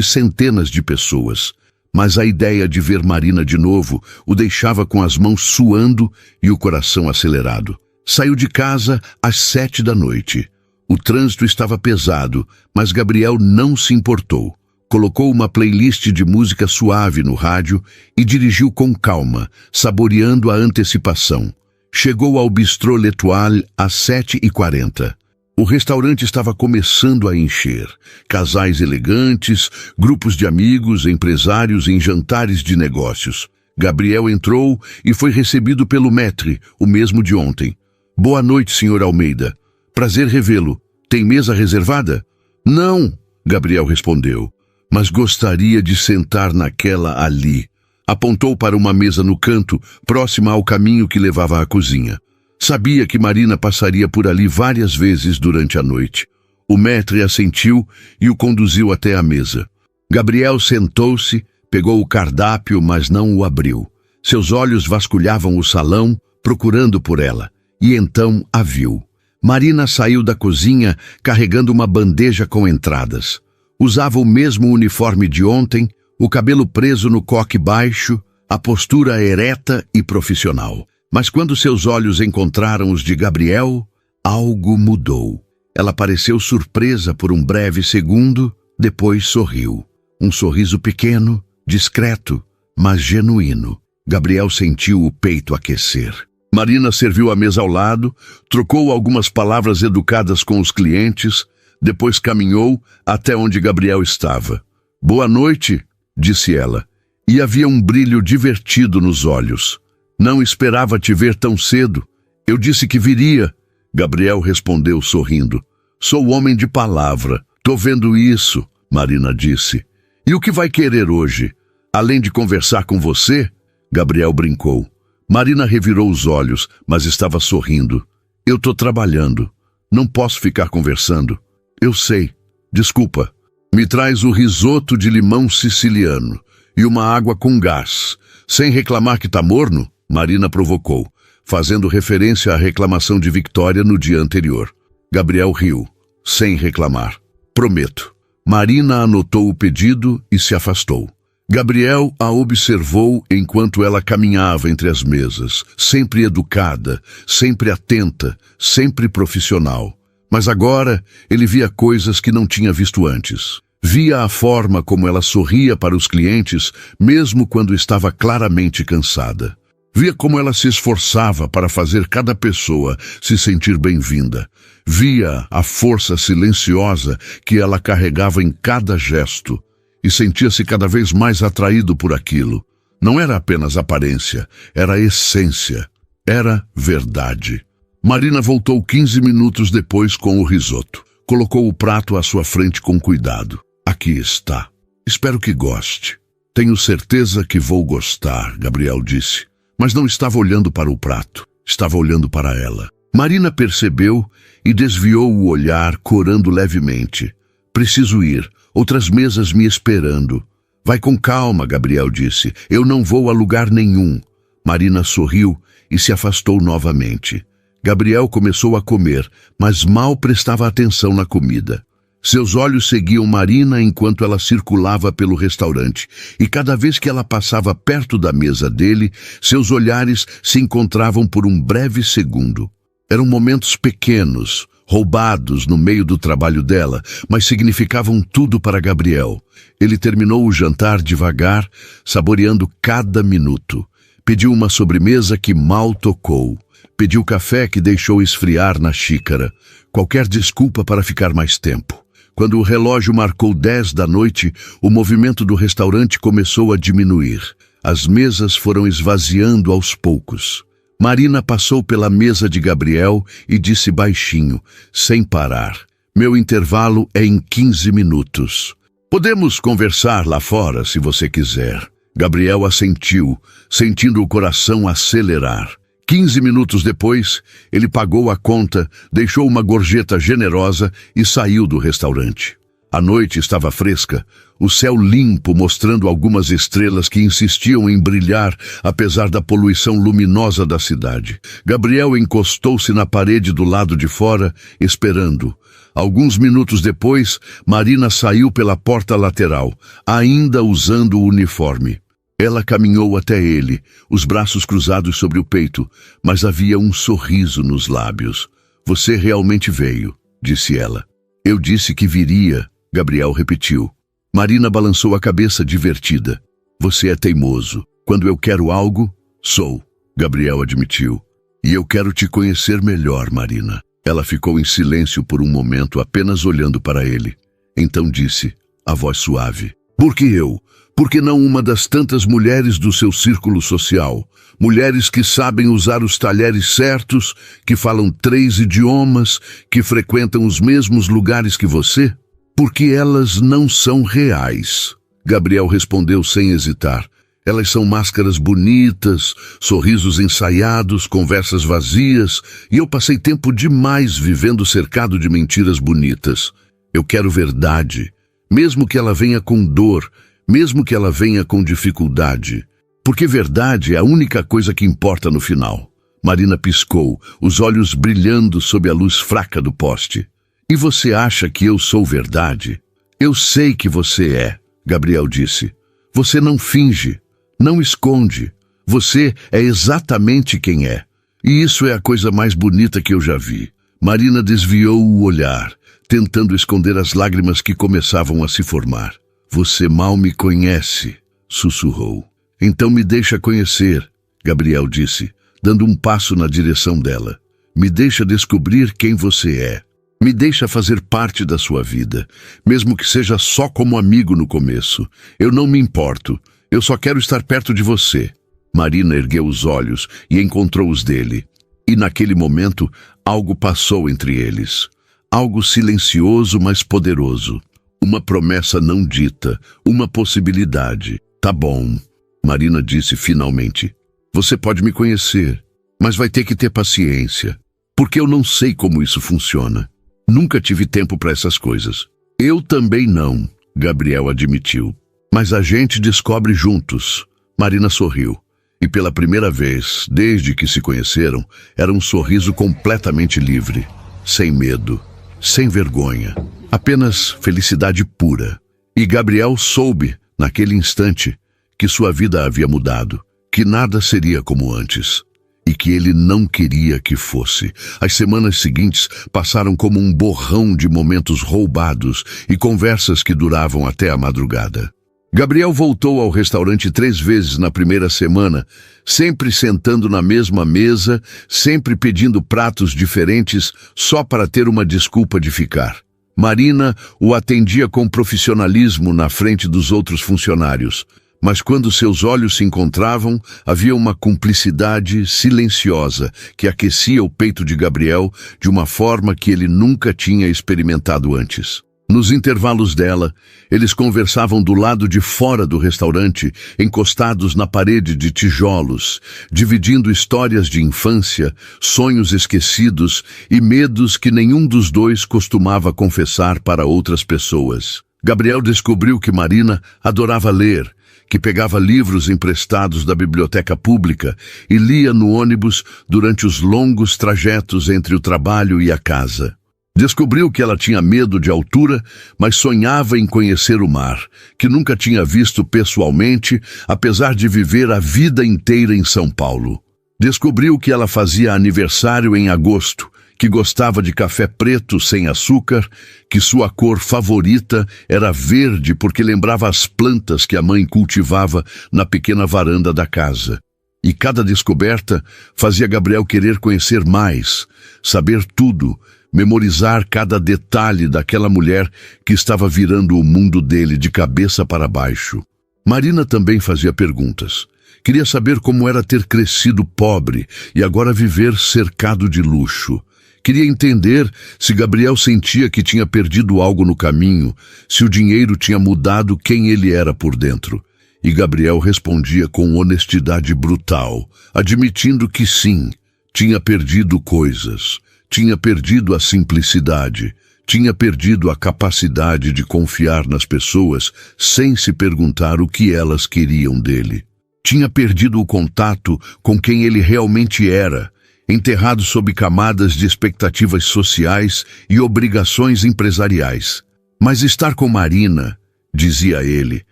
centenas de pessoas. Mas a ideia de ver Marina de novo o deixava com as mãos suando e o coração acelerado. Saiu de casa às 7 da noite. O trânsito estava pesado, mas Gabriel não se importou. Colocou uma playlist de música suave no rádio e dirigiu com calma, saboreando a antecipação. Chegou ao Bistrô L'Étoile às 7h40. O restaurante estava começando a encher. Casais elegantes, grupos de amigos, empresários em jantares de negócios. Gabriel entrou e foi recebido pelo maître, o mesmo de ontem. Boa noite, Sr. Almeida. Prazer revê-lo. Tem mesa reservada? Não, Gabriel respondeu, mas gostaria de sentar naquela ali. Apontou para uma mesa no canto, próxima ao caminho que levava à cozinha. Sabia que Marina passaria por ali várias vezes durante a noite. O maître assentiu e o conduziu até a mesa. Gabriel sentou-se, pegou o cardápio, mas não o abriu. Seus olhos vasculhavam o salão, procurando por ela, e então a viu. Marina saiu da cozinha carregando uma bandeja com entradas. Usava o mesmo uniforme de ontem, o cabelo preso no coque baixo, a postura ereta e profissional. Mas quando seus olhos encontraram os de Gabriel, algo mudou. Ela pareceu surpresa por um breve segundo, depois sorriu. Um sorriso pequeno, discreto, mas genuíno. Gabriel sentiu o peito aquecer. Marina serviu a mesa ao lado, trocou algumas palavras educadas com os clientes, depois caminhou até onde Gabriel estava. Boa noite, disse ela, e havia um brilho divertido nos olhos. Não esperava te ver tão cedo. Eu disse que viria. Gabriel respondeu sorrindo. Sou homem de palavra. Tô vendo isso, Marina disse. E o que vai querer hoje? Além de conversar com você? Gabriel brincou. Marina revirou os olhos, mas estava sorrindo. Eu tô trabalhando. Não posso ficar conversando. Eu sei. Desculpa. Me traz o risoto de limão siciliano e uma água com gás. Sem reclamar que tá morno? Marina provocou, fazendo referência à reclamação de Victoria no dia anterior. Gabriel riu, sem reclamar. Prometo. Marina anotou o pedido e se afastou. Gabriel a observou enquanto ela caminhava entre as mesas, sempre educada, sempre atenta, sempre profissional. Mas agora ele via coisas que não tinha visto antes. Via a forma como ela sorria para os clientes, mesmo quando estava claramente cansada. Via como ela se esforçava para fazer cada pessoa se sentir bem-vinda. Via a força silenciosa que ela carregava em cada gesto e sentia-se cada vez mais atraído por aquilo. Não era apenas aparência, era essência, era verdade. Marina voltou 15 minutos depois com o risoto. Colocou o prato à sua frente com cuidado. Aqui está. Espero que goste. Tenho certeza que vou gostar, Gabriel disse. Mas não estava olhando para o prato, estava olhando para ela. Marina percebeu e desviou o olhar, corando levemente. Preciso ir, outras mesas me esperando. Vai com calma, Gabriel disse. Eu não vou a lugar nenhum. Marina sorriu e se afastou novamente. Gabriel começou a comer, mas mal prestava atenção na comida. Seus olhos seguiam Marina enquanto ela circulava pelo restaurante, e cada vez que ela passava perto da mesa dele, seus olhares se encontravam por um breve segundo. Eram momentos pequenos, roubados no meio do trabalho dela, mas significavam tudo para Gabriel. Ele terminou o jantar devagar, saboreando cada minuto. Pediu uma sobremesa que mal tocou. Pediu café que deixou esfriar na xícara. Qualquer desculpa para ficar mais tempo. Quando o relógio marcou 10 da noite, o movimento do restaurante começou a diminuir. As mesas foram esvaziando aos poucos. Marina passou pela mesa de Gabriel e disse baixinho, sem parar: "Meu intervalo é em 15 minutos. Podemos conversar lá fora se você quiser." Gabriel assentiu, sentindo o coração acelerar. 15 minutos depois, ele pagou a conta, deixou uma gorjeta generosa e saiu do restaurante. A noite estava fresca, o céu limpo mostrando algumas estrelas que insistiam em brilhar apesar da poluição luminosa da cidade. Gabriel encostou-se na parede do lado de fora, esperando. Alguns minutos depois, Marina saiu pela porta lateral, ainda usando o uniforme. Ela caminhou até ele, os braços cruzados sobre o peito, mas havia um sorriso nos lábios. "Você realmente veio", disse ela. "Eu disse que viria", Gabriel repetiu. Marina balançou a cabeça divertida. "Você é teimoso. Quando eu quero algo, sou", Gabriel admitiu. "E eu quero te conhecer melhor, Marina." Ela ficou em silêncio por um momento, apenas olhando para ele. Então disse, a voz suave: "Por que eu? Por que não uma das tantas mulheres do seu círculo social? Mulheres que sabem usar os talheres certos, que falam 3 idiomas, que frequentam os mesmos lugares que você? Porque elas não são reais." Gabriel respondeu sem hesitar. "Elas são máscaras bonitas, sorrisos ensaiados, conversas vazias, e eu passei tempo demais vivendo cercado de mentiras bonitas. Eu quero verdade, mesmo que ela venha com dor, mesmo que ela venha com dificuldade. Porque verdade é a única coisa que importa no final." Marina piscou, os olhos brilhando sob a luz fraca do poste. "E você acha que eu sou verdade?" "Eu sei que você é", Gabriel disse. "Você não finge, não esconde. Você é exatamente quem é. E isso é a coisa mais bonita que eu já vi." Marina desviou o olhar, tentando esconder as lágrimas que começavam a se formar. "Você mal me conhece", sussurrou. "Então me deixa conhecer", Gabriel disse, dando um passo na direção dela. "Me deixa descobrir quem você é. Me deixa fazer parte da sua vida, mesmo que seja só como amigo no começo. Eu não me importo. Eu só quero estar perto de você." Marina ergueu os olhos e encontrou os dele. E naquele momento, algo passou entre eles. Algo silencioso, mas poderoso. Uma promessa não dita, uma possibilidade. "Tá bom", Marina disse finalmente. "Você pode me conhecer, mas vai ter que ter paciência, porque eu não sei como isso funciona. Nunca tive tempo para essas coisas." "Eu também não", Gabriel admitiu. "Mas a gente descobre juntos." Marina sorriu. E pela primeira vez, desde que se conheceram, era um sorriso completamente livre, sem medo, sem vergonha. Apenas felicidade pura. E Gabriel soube, naquele instante, que sua vida havia mudado, que nada seria como antes, e que ele não queria que fosse. As semanas seguintes passaram como um borrão de momentos roubados e conversas que duravam até a madrugada. Gabriel voltou ao restaurante 3 vezes na primeira semana, sempre sentando na mesma mesa, sempre pedindo pratos diferentes só para ter uma desculpa de ficar. Marina o atendia com profissionalismo na frente dos outros funcionários, mas quando seus olhos se encontravam, havia uma cumplicidade silenciosa que aquecia o peito de Gabriel de uma forma que ele nunca tinha experimentado antes. Nos intervalos dela, eles conversavam do lado de fora do restaurante, encostados na parede de tijolos, dividindo histórias de infância, sonhos esquecidos e medos que nenhum dos dois costumava confessar para outras pessoas. Gabriel descobriu que Marina adorava ler, que pegava livros emprestados da biblioteca pública e lia no ônibus durante os longos trajetos entre o trabalho e a casa. Descobriu que ela tinha medo de altura, mas sonhava em conhecer o mar, que nunca tinha visto pessoalmente, apesar de viver a vida inteira em São Paulo. Descobriu que ela fazia aniversário em agosto, que gostava de café preto sem açúcar, que sua cor favorita era verde porque lembrava as plantas que a mãe cultivava na pequena varanda da casa. E cada descoberta fazia Gabriel querer conhecer mais, saber tudo, memorizar cada detalhe daquela mulher que estava virando o mundo dele de cabeça para baixo. Marina também fazia perguntas. Queria saber como era ter crescido pobre e agora viver cercado de luxo. Queria entender se Gabriel sentia que tinha perdido algo no caminho, se o dinheiro tinha mudado quem ele era por dentro. E Gabriel respondia com honestidade brutal, admitindo que sim, tinha perdido coisas, tinha perdido a simplicidade, tinha perdido a capacidade de confiar nas pessoas sem se perguntar o que elas queriam dele. Tinha perdido o contato com quem ele realmente era, enterrado sob camadas de expectativas sociais e obrigações empresariais. Mas estar com Marina, dizia ele,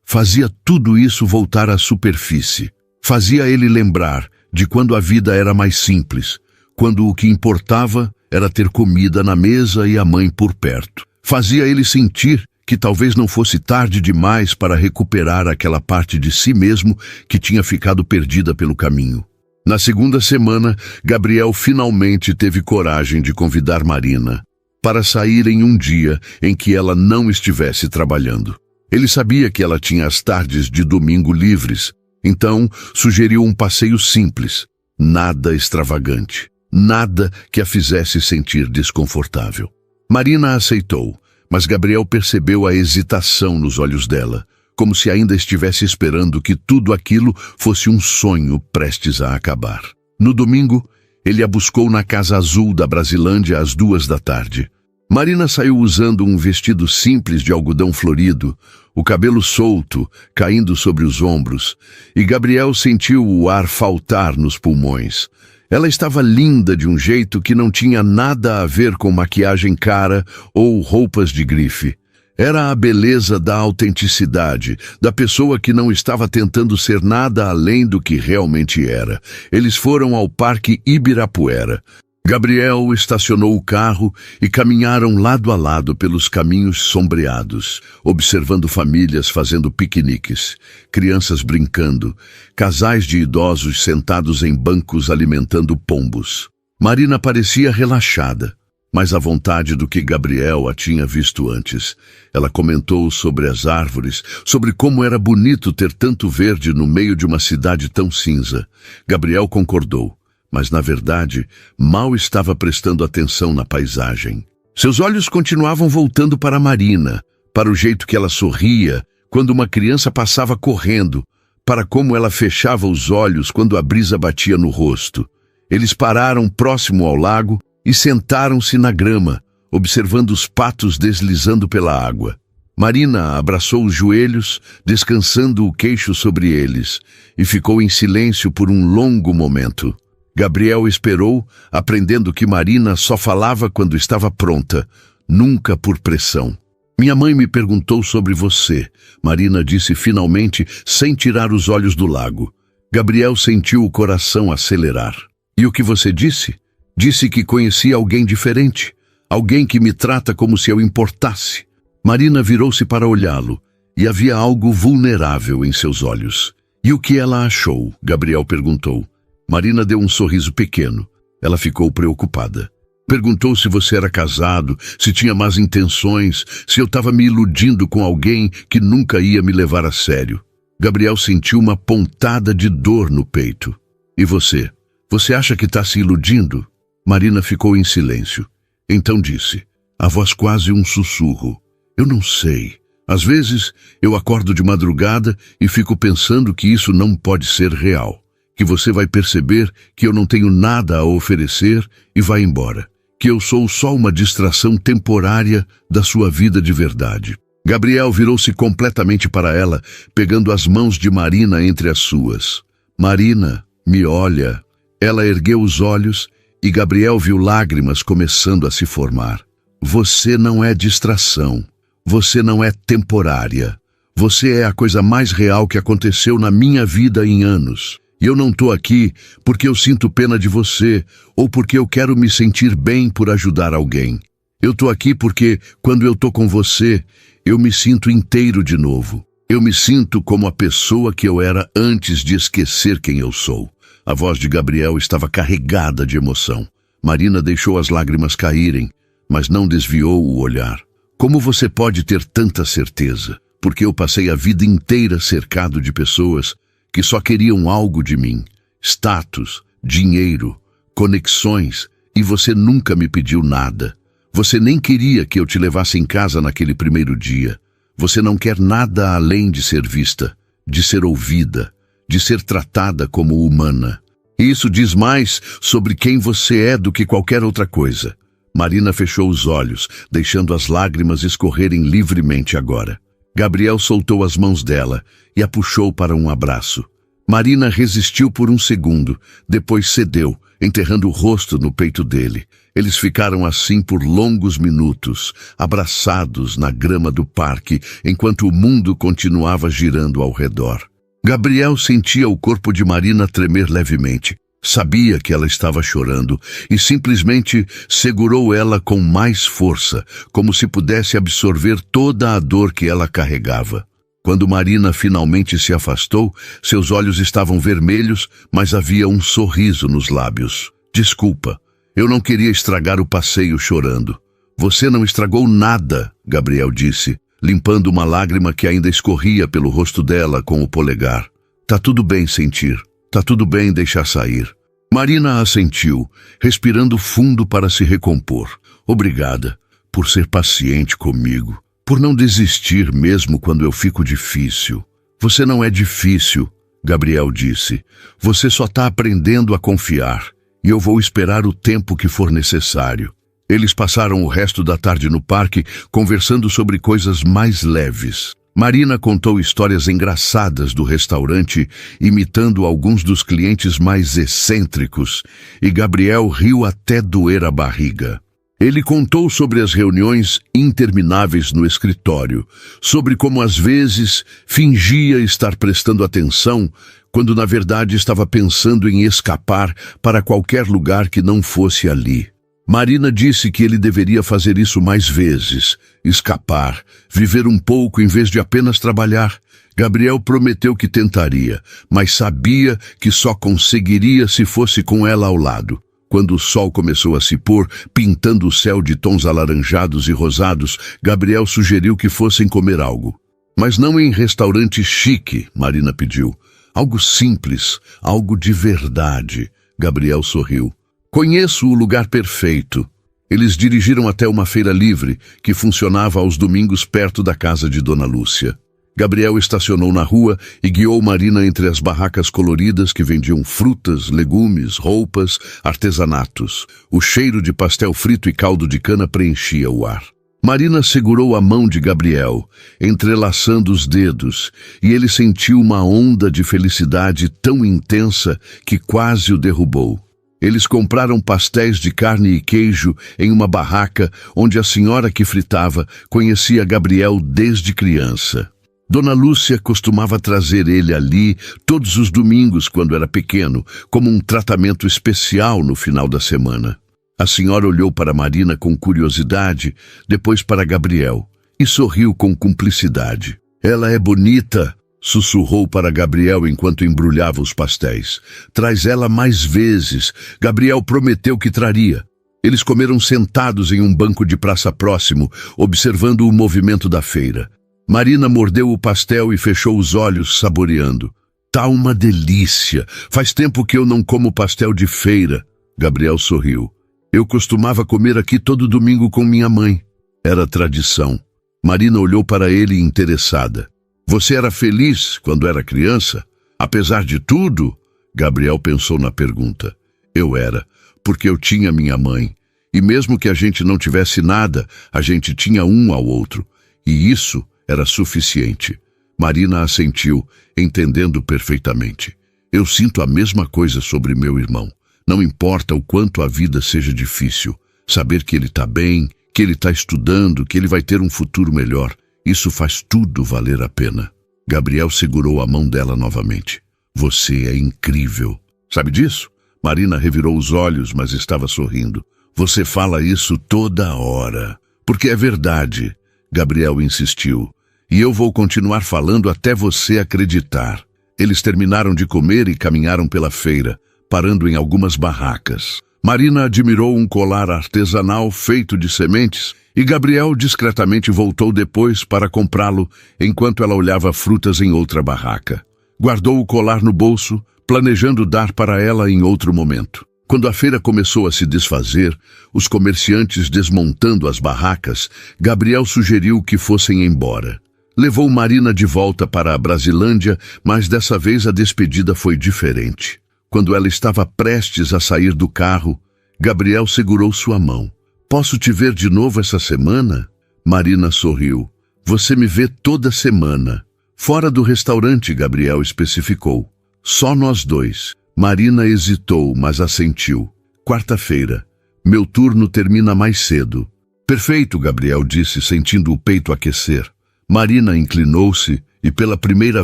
fazia tudo isso voltar à superfície. Fazia ele lembrar de quando a vida era mais simples, quando o que importava era ter comida na mesa e a mãe por perto. Fazia ele sentir que talvez não fosse tarde demais para recuperar aquela parte de si mesmo que tinha ficado perdida pelo caminho. Na segunda semana, Gabriel finalmente teve coragem de convidar Marina para sair em um dia em que ela não estivesse trabalhando. Ele sabia que ela tinha as tardes de domingo livres, então sugeriu um passeio simples, nada extravagante, nada que a fizesse sentir desconfortável. Marina aceitou, mas Gabriel percebeu a hesitação nos olhos dela, como se ainda estivesse esperando que tudo aquilo fosse um sonho prestes a acabar. No domingo, ele a buscou na Casa Azul da Brasilândia às 14h. Marina saiu usando um vestido simples de algodão florido, o cabelo solto, caindo sobre os ombros, e Gabriel sentiu o ar faltar nos pulmões. Ela estava linda de um jeito que não tinha nada a ver com maquiagem cara ou roupas de grife. Era a beleza da autenticidade, da pessoa que não estava tentando ser nada além do que realmente era. Eles foram ao Parque Ibirapuera. Gabriel estacionou o carro e caminharam lado a lado pelos caminhos sombreados, observando famílias fazendo piqueniques, crianças brincando, casais de idosos sentados em bancos alimentando pombos. Marina parecia relaxada, mais à vontade do que Gabriel a tinha visto antes. Ela comentou sobre as árvores, sobre como era bonito ter tanto verde no meio de uma cidade tão cinza. Gabriel concordou, mas na verdade, mal estava prestando atenção na paisagem. Seus olhos continuavam voltando para Marina, para o jeito que ela sorria quando uma criança passava correndo, para como ela fechava os olhos quando a brisa batia no rosto. Eles pararam próximo ao lago e sentaram-se na grama, observando os patos deslizando pela água. Marina abraçou os joelhos, descansando o queixo sobre eles, e ficou em silêncio por um longo momento. Gabriel esperou, aprendendo que Marina só falava quando estava pronta, nunca por pressão. Minha mãe me perguntou sobre você, Marina disse finalmente, sem tirar os olhos do lago. Gabriel sentiu o coração acelerar. E o que você disse? Disse que conhecia alguém diferente, alguém que me trata como se eu importasse. Marina virou-se para olhá-lo, e havia algo vulnerável em seus olhos. E o que ela achou? Gabriel perguntou. Marina deu um sorriso pequeno. Ela ficou preocupada. Perguntou se você era casado, se tinha más intenções, se eu estava me iludindo com alguém que nunca ia me levar a sério. Gabriel sentiu uma pontada de dor no peito. E você? Você acha que está se iludindo? Marina ficou em silêncio. Então disse, a voz quase um sussurro. Eu não sei. Às vezes, eu acordo de madrugada e fico pensando que isso não pode ser real. Que você vai perceber que eu não tenho nada a oferecer e vai embora. Que eu sou só uma distração temporária da sua vida de verdade. Gabriel virou-se completamente para ela, pegando as mãos de Marina entre as suas. Marina, me olha. Ela ergueu os olhos e Gabriel viu lágrimas começando a se formar. Você não é distração. Você não é temporária. Você é a coisa mais real que aconteceu na minha vida em anos. E eu não estou aqui porque eu sinto pena de você ou porque eu quero me sentir bem por ajudar alguém. Eu estou aqui porque, quando eu estou com você, eu me sinto inteiro de novo. Eu me sinto como a pessoa que eu era antes de esquecer quem eu sou. A voz de Gabriel estava carregada de emoção. Marina deixou as lágrimas caírem, mas não desviou o olhar. Como você pode ter tanta certeza? Porque eu passei a vida inteira cercado de pessoas que só queriam algo de mim. Status, dinheiro, conexões, e você nunca me pediu nada. Você nem queria que eu te levasse em casa naquele primeiro dia. Você não quer nada além de ser vista, de ser ouvida, de ser tratada como humana. E isso diz mais sobre quem você é do que qualquer outra coisa. Marina fechou os olhos, deixando as lágrimas escorrerem livremente agora. Gabriel soltou as mãos dela e a puxou para um abraço. Marina resistiu por um segundo, depois cedeu, enterrando o rosto no peito dele. Eles ficaram assim por longos minutos, abraçados na grama do parque, enquanto o mundo continuava girando ao redor. Gabriel sentia o corpo de Marina tremer levemente. Sabia que ela estava chorando e simplesmente segurou ela com mais força, como se pudesse absorver toda a dor que ela carregava. Quando Marina finalmente se afastou, seus olhos estavam vermelhos, mas havia um sorriso nos lábios. Desculpa, eu não queria estragar o passeio chorando. Você não estragou nada, Gabriel disse, limpando uma lágrima que ainda escorria pelo rosto dela com o polegar. Tá tudo bem sentir. Tá tudo bem deixar sair. Marina assentiu, respirando fundo para se recompor. Obrigada por ser paciente comigo, por não desistir mesmo quando eu fico difícil. Você não é difícil, Gabriel disse. Você só está aprendendo a confiar, e eu vou esperar o tempo que for necessário. Eles passaram o resto da tarde no parque, conversando sobre coisas mais leves. Marina contou histórias engraçadas do restaurante, imitando alguns dos clientes mais excêntricos, e Gabriel riu até doer a barriga. Ele contou sobre as reuniões intermináveis no escritório, sobre como às vezes fingia estar prestando atenção, quando na verdade estava pensando em escapar para qualquer lugar que não fosse ali. Marina disse que ele deveria fazer isso mais vezes, escapar, viver um pouco em vez de apenas trabalhar. Gabriel prometeu que tentaria, mas sabia que só conseguiria se fosse com ela ao lado. Quando o sol começou a se pôr, pintando o céu de tons alaranjados e rosados, Gabriel sugeriu que fossem comer algo. Mas não em restaurante chique, Marina pediu. Algo simples, algo de verdade. Gabriel sorriu. Conheço o lugar perfeito. Eles dirigiram até uma feira livre, que funcionava aos domingos perto da casa de Dona Lúcia. Gabriel estacionou na rua e guiou Marina entre as barracas coloridas que vendiam frutas, legumes, roupas, artesanatos. O cheiro de pastel frito e caldo de cana preenchia o ar. Marina segurou a mão de Gabriel, entrelaçando os dedos, e ele sentiu uma onda de felicidade tão intensa que quase o derrubou. Eles compraram pastéis de carne e queijo em uma barraca onde a senhora que fritava conhecia Gabriel desde criança. Dona Lúcia costumava trazer ele ali todos os domingos quando era pequeno, como um tratamento especial no final da semana. A senhora olhou para Marina com curiosidade, depois para Gabriel, e sorriu com cumplicidade. Ela é bonita, sussurrou para Gabriel enquanto embrulhava os pastéis. Traz ela mais vezes. Gabriel prometeu que traria. Eles comeram sentados em um banco de praça próximo, observando o movimento da feira. Marina mordeu o pastel e fechou os olhos, saboreando. Tá uma delícia. Faz tempo que eu não como pastel de feira. Gabriel sorriu. Eu costumava comer aqui todo domingo com minha mãe. Era tradição. Marina olhou para ele interessada. Você era feliz quando era criança? Apesar de tudo? Gabriel pensou na pergunta. Eu era, porque eu tinha minha mãe. E mesmo que a gente não tivesse nada, a gente tinha um ao outro. E isso era suficiente. Marina assentiu, entendendo perfeitamente. Eu sinto a mesma coisa sobre meu irmão. Não importa o quanto a vida seja difícil. Saber que ele está bem, que ele está estudando, que ele vai ter um futuro melhor. Isso faz tudo valer a pena. Gabriel segurou a mão dela novamente. Você é incrível. Sabe disso? Marina revirou os olhos, mas estava sorrindo. Você fala isso toda hora. Porque é verdade, Gabriel insistiu. E eu vou continuar falando até você acreditar. Eles terminaram de comer e caminharam pela feira. parando em algumas barracas. Marina admirou um colar artesanal feito de sementes e Gabriel discretamente voltou depois para comprá-lo enquanto ela olhava frutas em outra barraca. Guardou o colar no bolso, planejando dar para ela em outro momento. Quando a feira começou a se desfazer, os comerciantes desmontando as barracas, Gabriel sugeriu que fossem embora. Levou Marina de volta para a Brasilândia, mas dessa vez a despedida foi diferente. Quando ela estava prestes a sair do carro, Gabriel segurou sua mão. "Posso te ver de novo essa semana?" Marina sorriu. "Você me vê toda semana." "Fora do restaurante", Gabriel especificou. "Só nós dois." Marina hesitou, mas assentiu. "Quarta-feira. Meu turno termina mais cedo." "Perfeito", Gabriel disse, sentindo o peito aquecer. Marina inclinou-se e, pela primeira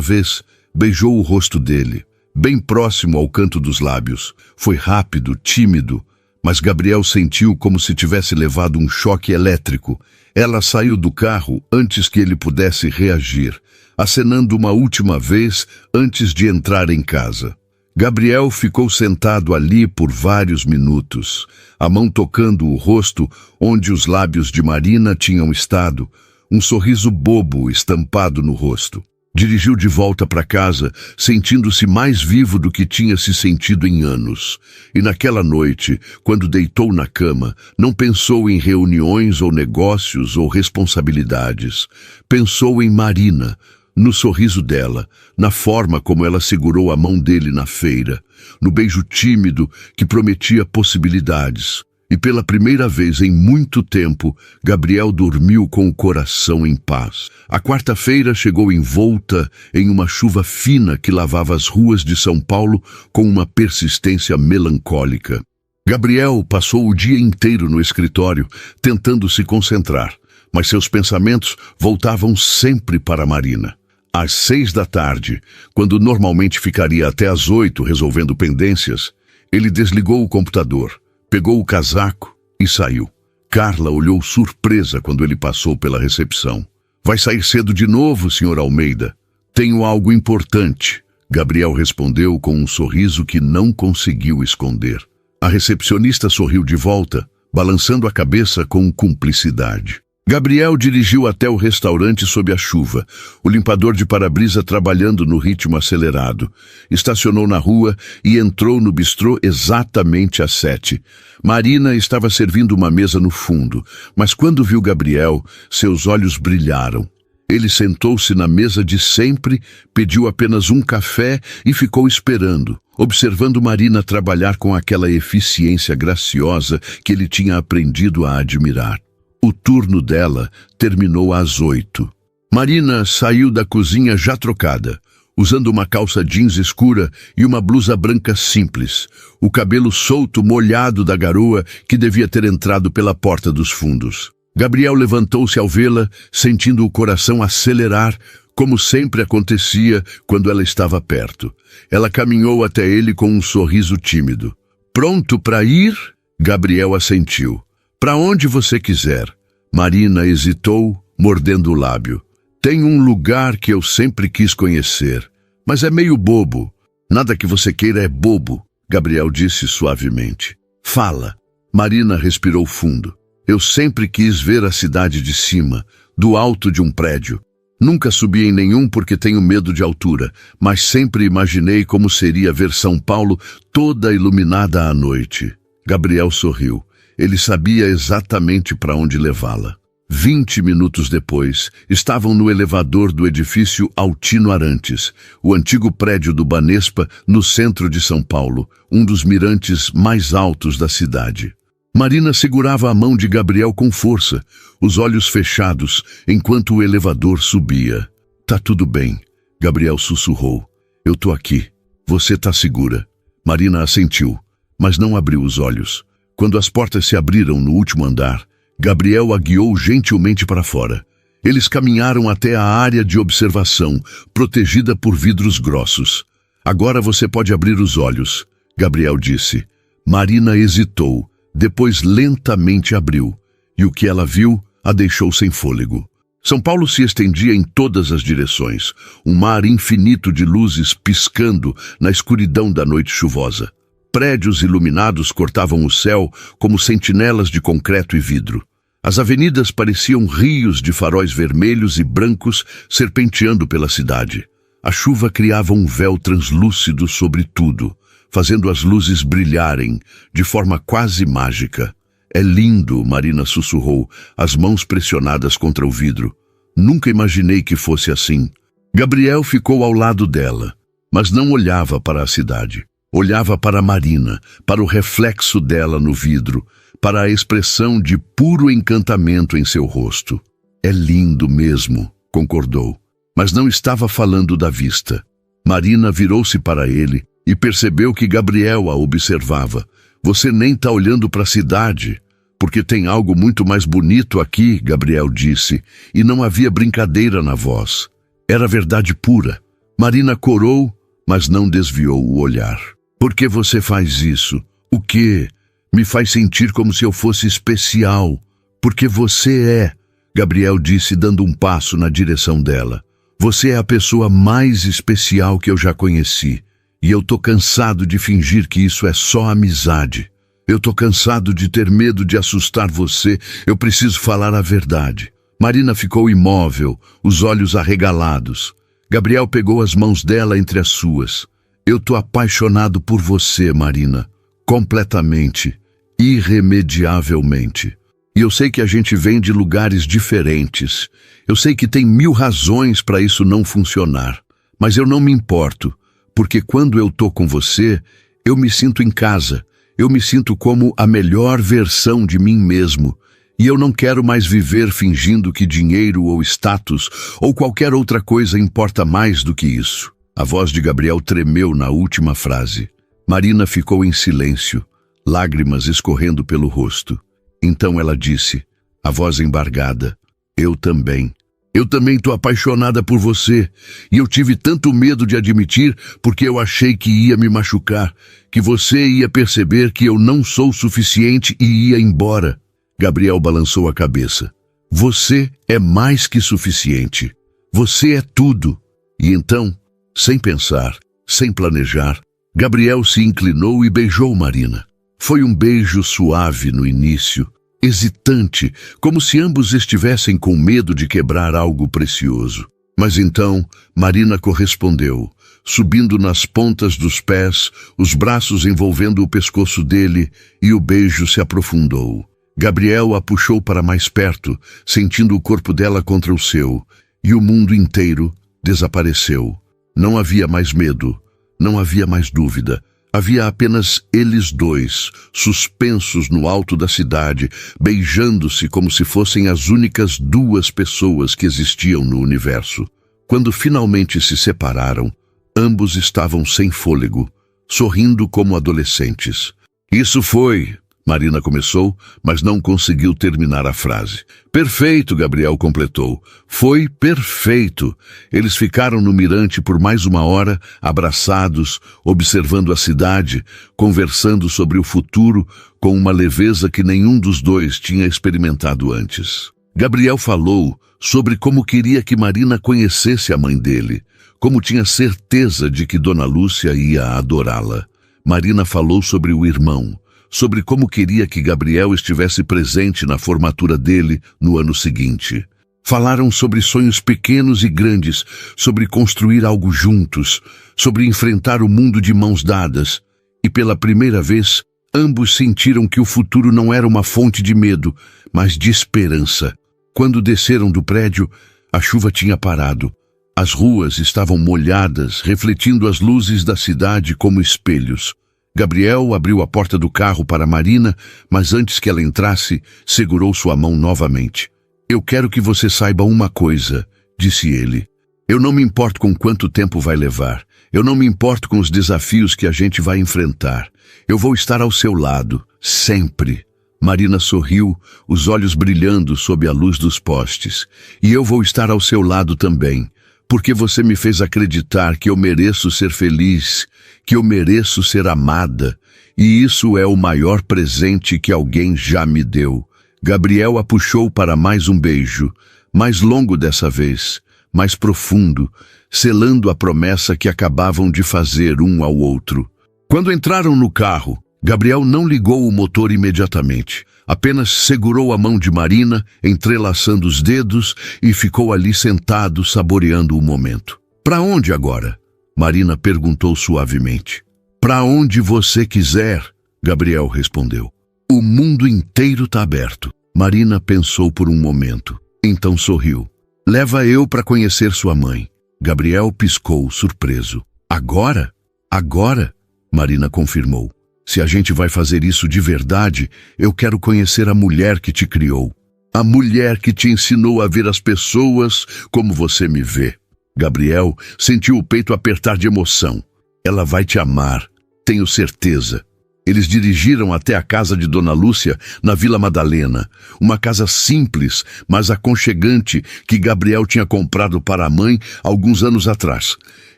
vez, beijou o rosto dele, bem próximo ao canto dos lábios. Foi rápido, tímido, mas Gabriel sentiu como se tivesse levado um choque elétrico. Ela saiu do carro antes que ele pudesse reagir, acenando uma última vez antes de entrar em casa. Gabriel ficou sentado ali por vários minutos, a mão tocando o rosto onde os lábios de Marina tinham estado, um sorriso bobo estampado no rosto. Dirigiu de volta para casa, sentindo-se mais vivo do que tinha se sentido em anos. E naquela noite, quando deitou na cama, não pensou em reuniões ou negócios ou responsabilidades. Pensou em Marina, no sorriso dela, na forma como ela segurou a mão dele na feira, no beijo tímido que prometia possibilidades. E pela primeira vez em muito tempo, Gabriel dormiu com o coração em paz. A quarta-feira chegou envolta em uma chuva fina que lavava as ruas de São Paulo com uma persistência melancólica. Gabriel passou o dia inteiro no escritório, tentando se concentrar, mas seus pensamentos voltavam sempre para Marina. Às 6 da tarde, quando normalmente ficaria até às 8 resolvendo pendências, ele desligou o computador, pegou o casaco e saiu. Carla olhou surpresa quando ele passou pela recepção. "Vai sair cedo de novo, Sr. Almeida?" "Tenho algo importante", Gabriel respondeu com um sorriso que não conseguiu esconder. A recepcionista sorriu de volta, balançando a cabeça com cumplicidade. Gabriel dirigiu até o restaurante sob a chuva, o limpador de para-brisa trabalhando no ritmo acelerado. Estacionou na rua e entrou no bistrô exatamente às 7. Marina estava servindo uma mesa no fundo, mas quando viu Gabriel, seus olhos brilharam. Ele sentou-se na mesa de sempre, pediu apenas um café e ficou esperando, observando Marina trabalhar com aquela eficiência graciosa que ele tinha aprendido a admirar. O turno dela terminou às 8. Marina saiu da cozinha já trocada, usando uma calça jeans escura e uma blusa branca simples, o cabelo solto molhado da garoa que devia ter entrado pela porta dos fundos. Gabriel levantou-se ao vê-la, sentindo o coração acelerar, como sempre acontecia quando ela estava perto. Ela caminhou até ele com um sorriso tímido. "Pronto para ir?" Gabriel assentiu. "Para onde você quiser." Marina hesitou, mordendo o lábio. "Tem um lugar que eu sempre quis conhecer, mas é meio bobo." "Nada que você queira é bobo", Gabriel disse suavemente. "Fala." Marina respirou fundo. "Eu sempre quis ver a cidade de cima, do alto de um prédio. Nunca subi em nenhum porque tenho medo de altura, mas sempre imaginei como seria ver São Paulo toda iluminada à noite." Gabriel sorriu. Ele sabia exatamente para onde levá-la. 20 minutos depois, estavam no elevador do edifício Altino Arantes, o antigo prédio do Banespa, no centro de São Paulo, um dos mirantes mais altos da cidade. Marina segurava a mão de Gabriel com força, os olhos fechados, enquanto o elevador subia. "Tá tudo bem", Gabriel sussurrou. "Eu tô aqui. Você tá segura." Marina assentiu, mas não abriu os olhos. Quando as portas se abriram no último andar, Gabriel a guiou gentilmente para fora. Eles caminharam até a área de observação, protegida por vidros grossos. "Agora você pode abrir os olhos", Gabriel disse. Marina hesitou, depois lentamente abriu, e o que ela viu a deixou sem fôlego. São Paulo se estendia em todas as direções, um mar infinito de luzes piscando na escuridão da noite chuvosa. Prédios iluminados cortavam o céu como sentinelas de concreto e vidro. As avenidas pareciam rios de faróis vermelhos e brancos serpenteando pela cidade. A chuva criava um véu translúcido sobre tudo, fazendo as luzes brilharem de forma quase mágica. É lindo, Marina sussurrou, as mãos pressionadas contra o vidro. Nunca imaginei que fosse assim. Gabriel ficou ao lado dela, mas não olhava para a cidade. Olhava para Marina, para o reflexo dela no vidro, para a expressão de puro encantamento em seu rosto. É lindo mesmo, concordou, mas não estava falando da vista. Marina virou-se para ele e percebeu que Gabriel a observava. Você nem está olhando para a cidade, porque tem algo muito mais bonito aqui, Gabriel disse, e não havia brincadeira na voz. Era verdade pura. Marina corou, mas não desviou o olhar. Por que você faz isso? O quê? Me faz sentir como se eu fosse especial. Porque você é, Gabriel disse, dando um passo na direção dela. Você é a pessoa mais especial que eu já conheci. E eu tô cansado de fingir que isso é só amizade. Eu tô cansado de ter medo de assustar você. Eu preciso falar a verdade. Marina ficou imóvel, os olhos arregalados. Gabriel pegou as mãos dela entre as suas. Eu tô apaixonado por você, Marina. Completamente. Irremediavelmente. E eu sei que a gente vem de lugares diferentes. Eu sei que tem 1000 razões para isso não funcionar. Mas eu não me importo, porque quando eu tô com você, eu me sinto em casa. Eu me sinto como a melhor versão de mim mesmo. E eu não quero mais viver fingindo que dinheiro ou status ou qualquer outra coisa importa mais do que isso. A voz de Gabriel tremeu na última frase. Marina ficou em silêncio, lágrimas escorrendo pelo rosto. Então ela disse, a voz embargada, Eu também tô apaixonada por você. E eu tive tanto medo de admitir porque eu achei que ia me machucar, que você ia perceber que eu não sou suficiente e ia embora. Gabriel balançou a cabeça. Você é mais que suficiente. Você é tudo. E então, sem pensar, sem planejar, Gabriel se inclinou e beijou Marina. Foi um beijo suave no início, hesitante, como se ambos estivessem com medo de quebrar algo precioso. Mas então, Marina correspondeu, subindo nas pontas dos pés, os braços envolvendo o pescoço dele, e o beijo se aprofundou. Gabriel a puxou para mais perto, sentindo o corpo dela contra o seu, e o mundo inteiro desapareceu. Não havia mais medo, não havia mais dúvida. Havia apenas eles dois, suspensos no alto da cidade, beijando-se como se fossem as únicas 2 pessoas que existiam no universo. Quando finalmente se separaram, ambos estavam sem fôlego, sorrindo como adolescentes. Isso foi... Marina começou, mas não conseguiu terminar a frase. Perfeito, Gabriel completou. Foi perfeito. Eles ficaram no mirante por mais 1 hora, abraçados, observando a cidade, conversando sobre o futuro com uma leveza que nenhum dos dois tinha experimentado antes. Gabriel falou sobre como queria que Marina conhecesse a mãe dele, como tinha certeza de que Dona Lúcia ia adorá-la. Marina falou sobre o irmão, sobre como queria que Gabriel estivesse presente na formatura dele no ano seguinte. Falaram sobre sonhos pequenos e grandes, sobre construir algo juntos, sobre enfrentar o mundo de mãos dadas. E pela primeira vez, ambos sentiram que o futuro não era uma fonte de medo, mas de esperança. Quando desceram do prédio, a chuva tinha parado. As ruas estavam molhadas, refletindo as luzes da cidade como espelhos. Gabriel abriu a porta do carro para Marina, mas antes que ela entrasse, segurou sua mão novamente. Eu quero que você saiba uma coisa, disse ele. Eu não me importo com quanto tempo vai levar. Eu não me importo com os desafios que a gente vai enfrentar. Eu vou estar ao seu lado, sempre. Marina sorriu, os olhos brilhando sob a luz dos postes. E eu vou estar ao seu lado também, porque você me fez acreditar que eu mereço ser feliz, que eu mereço ser amada, e isso é o maior presente que alguém já me deu. Gabriel a puxou para mais um beijo, mais longo dessa vez, mais profundo, selando a promessa que acabavam de fazer um ao outro. Quando entraram no carro, Gabriel não ligou o motor imediatamente. Apenas segurou a mão de Marina, entrelaçando os dedos, e ficou ali sentado, saboreando o momento. "Para onde agora?" Marina perguntou suavemente. "Para onde você quiser", Gabriel respondeu. "O mundo inteiro está aberto." Marina pensou por um momento. Então sorriu. "Leva eu para conhecer sua mãe." Gabriel piscou, surpreso. "Agora?" "Agora?" Marina confirmou. "Se a gente vai fazer isso de verdade, eu quero conhecer a mulher que te criou. A mulher que te ensinou a ver as pessoas como você me vê." Gabriel sentiu o peito apertar de emoção. "Ela vai te amar, tenho certeza." Eles dirigiram até a casa de Dona Lúcia, na Vila Madalena, uma casa simples, mas aconchegante, que Gabriel tinha comprado para a mãe alguns anos atrás.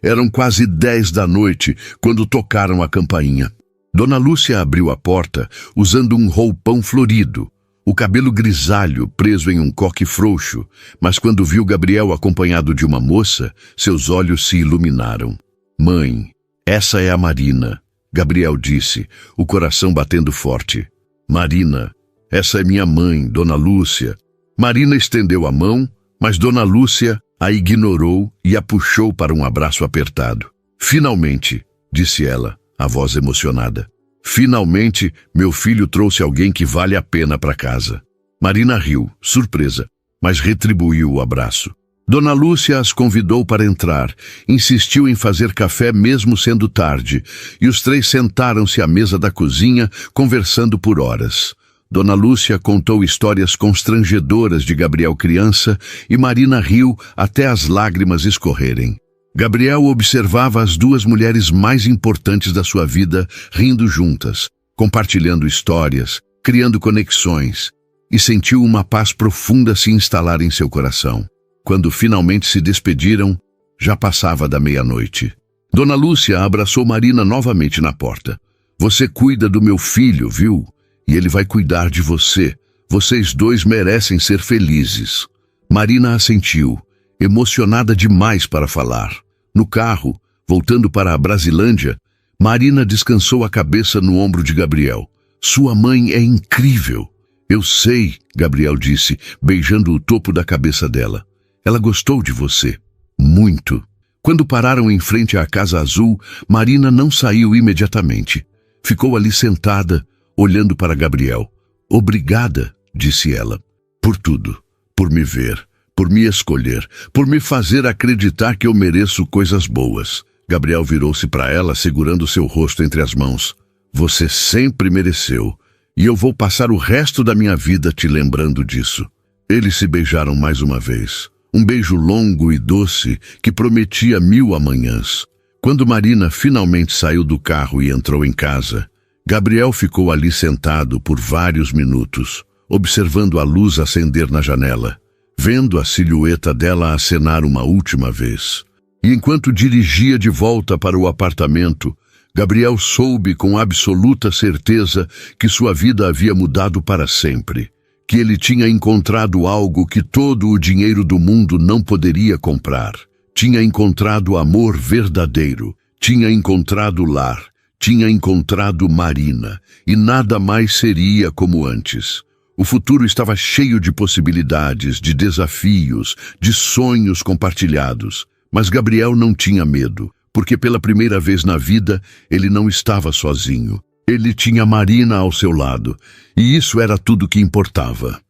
Eram quase 10 da noite quando tocaram a campainha. Dona Lúcia abriu a porta usando um roupão florido, o cabelo grisalho preso em um coque frouxo, mas quando viu Gabriel acompanhado de uma moça, seus olhos se iluminaram. "Mãe, essa é a Marina", Gabriel disse, o coração batendo forte. "Marina, essa é minha mãe, Dona Lúcia." Marina estendeu a mão, mas Dona Lúcia a ignorou e a puxou para um abraço apertado. "Finalmente", disse ela, a voz emocionada. "Finalmente, meu filho trouxe alguém que vale a pena para casa." Marina riu, surpresa, mas retribuiu o abraço. Dona Lúcia as convidou para entrar, insistiu em fazer café mesmo sendo tarde, e os três sentaram-se à mesa da cozinha, conversando por horas. Dona Lúcia contou histórias constrangedoras de Gabriel criança e Marina riu até as lágrimas escorrerem. Gabriel observava as duas mulheres mais importantes da sua vida rindo juntas, compartilhando histórias, criando conexões, e sentiu uma paz profunda se instalar em seu coração. Quando finalmente se despediram, já passava da meia-noite. Dona Lúcia abraçou Marina novamente na porta. "Você cuida do meu filho, viu? E ele vai cuidar de você. Vocês dois merecem ser felizes." Marina assentiu, emocionada demais para falar. No carro, voltando para a Brasilândia, Marina descansou a cabeça no ombro de Gabriel. "Sua mãe é incrível." "Eu sei", Gabriel disse, beijando o topo da cabeça dela. "Ela gostou de você. Muito." Quando pararam em frente à Casa Azul, Marina não saiu imediatamente. Ficou ali sentada, olhando para Gabriel. "Obrigada", disse ela, "por tudo. Por me ver, por me escolher, por me fazer acreditar que eu mereço coisas boas." Gabriel virou-se para ela, segurando seu rosto entre as mãos. "Você sempre mereceu, e eu vou passar o resto da minha vida te lembrando disso." Eles se beijaram mais uma vez. Um beijo longo e doce que prometia 1000 amanhãs. Quando Marina finalmente saiu do carro e entrou em casa, Gabriel ficou ali sentado por vários minutos, observando a luz acender na janela, vendo a silhueta dela acenar uma última vez. E enquanto dirigia de volta para o apartamento, Gabriel soube com absoluta certeza que sua vida havia mudado para sempre, que ele tinha encontrado algo que todo o dinheiro do mundo não poderia comprar. Tinha encontrado amor verdadeiro, tinha encontrado lar, tinha encontrado Marina, e nada mais seria como antes. O futuro estava cheio de possibilidades, de desafios, de sonhos compartilhados. Mas Gabriel não tinha medo, porque pela primeira vez na vida ele não estava sozinho. Ele tinha Marina ao seu lado, e isso era tudo que importava.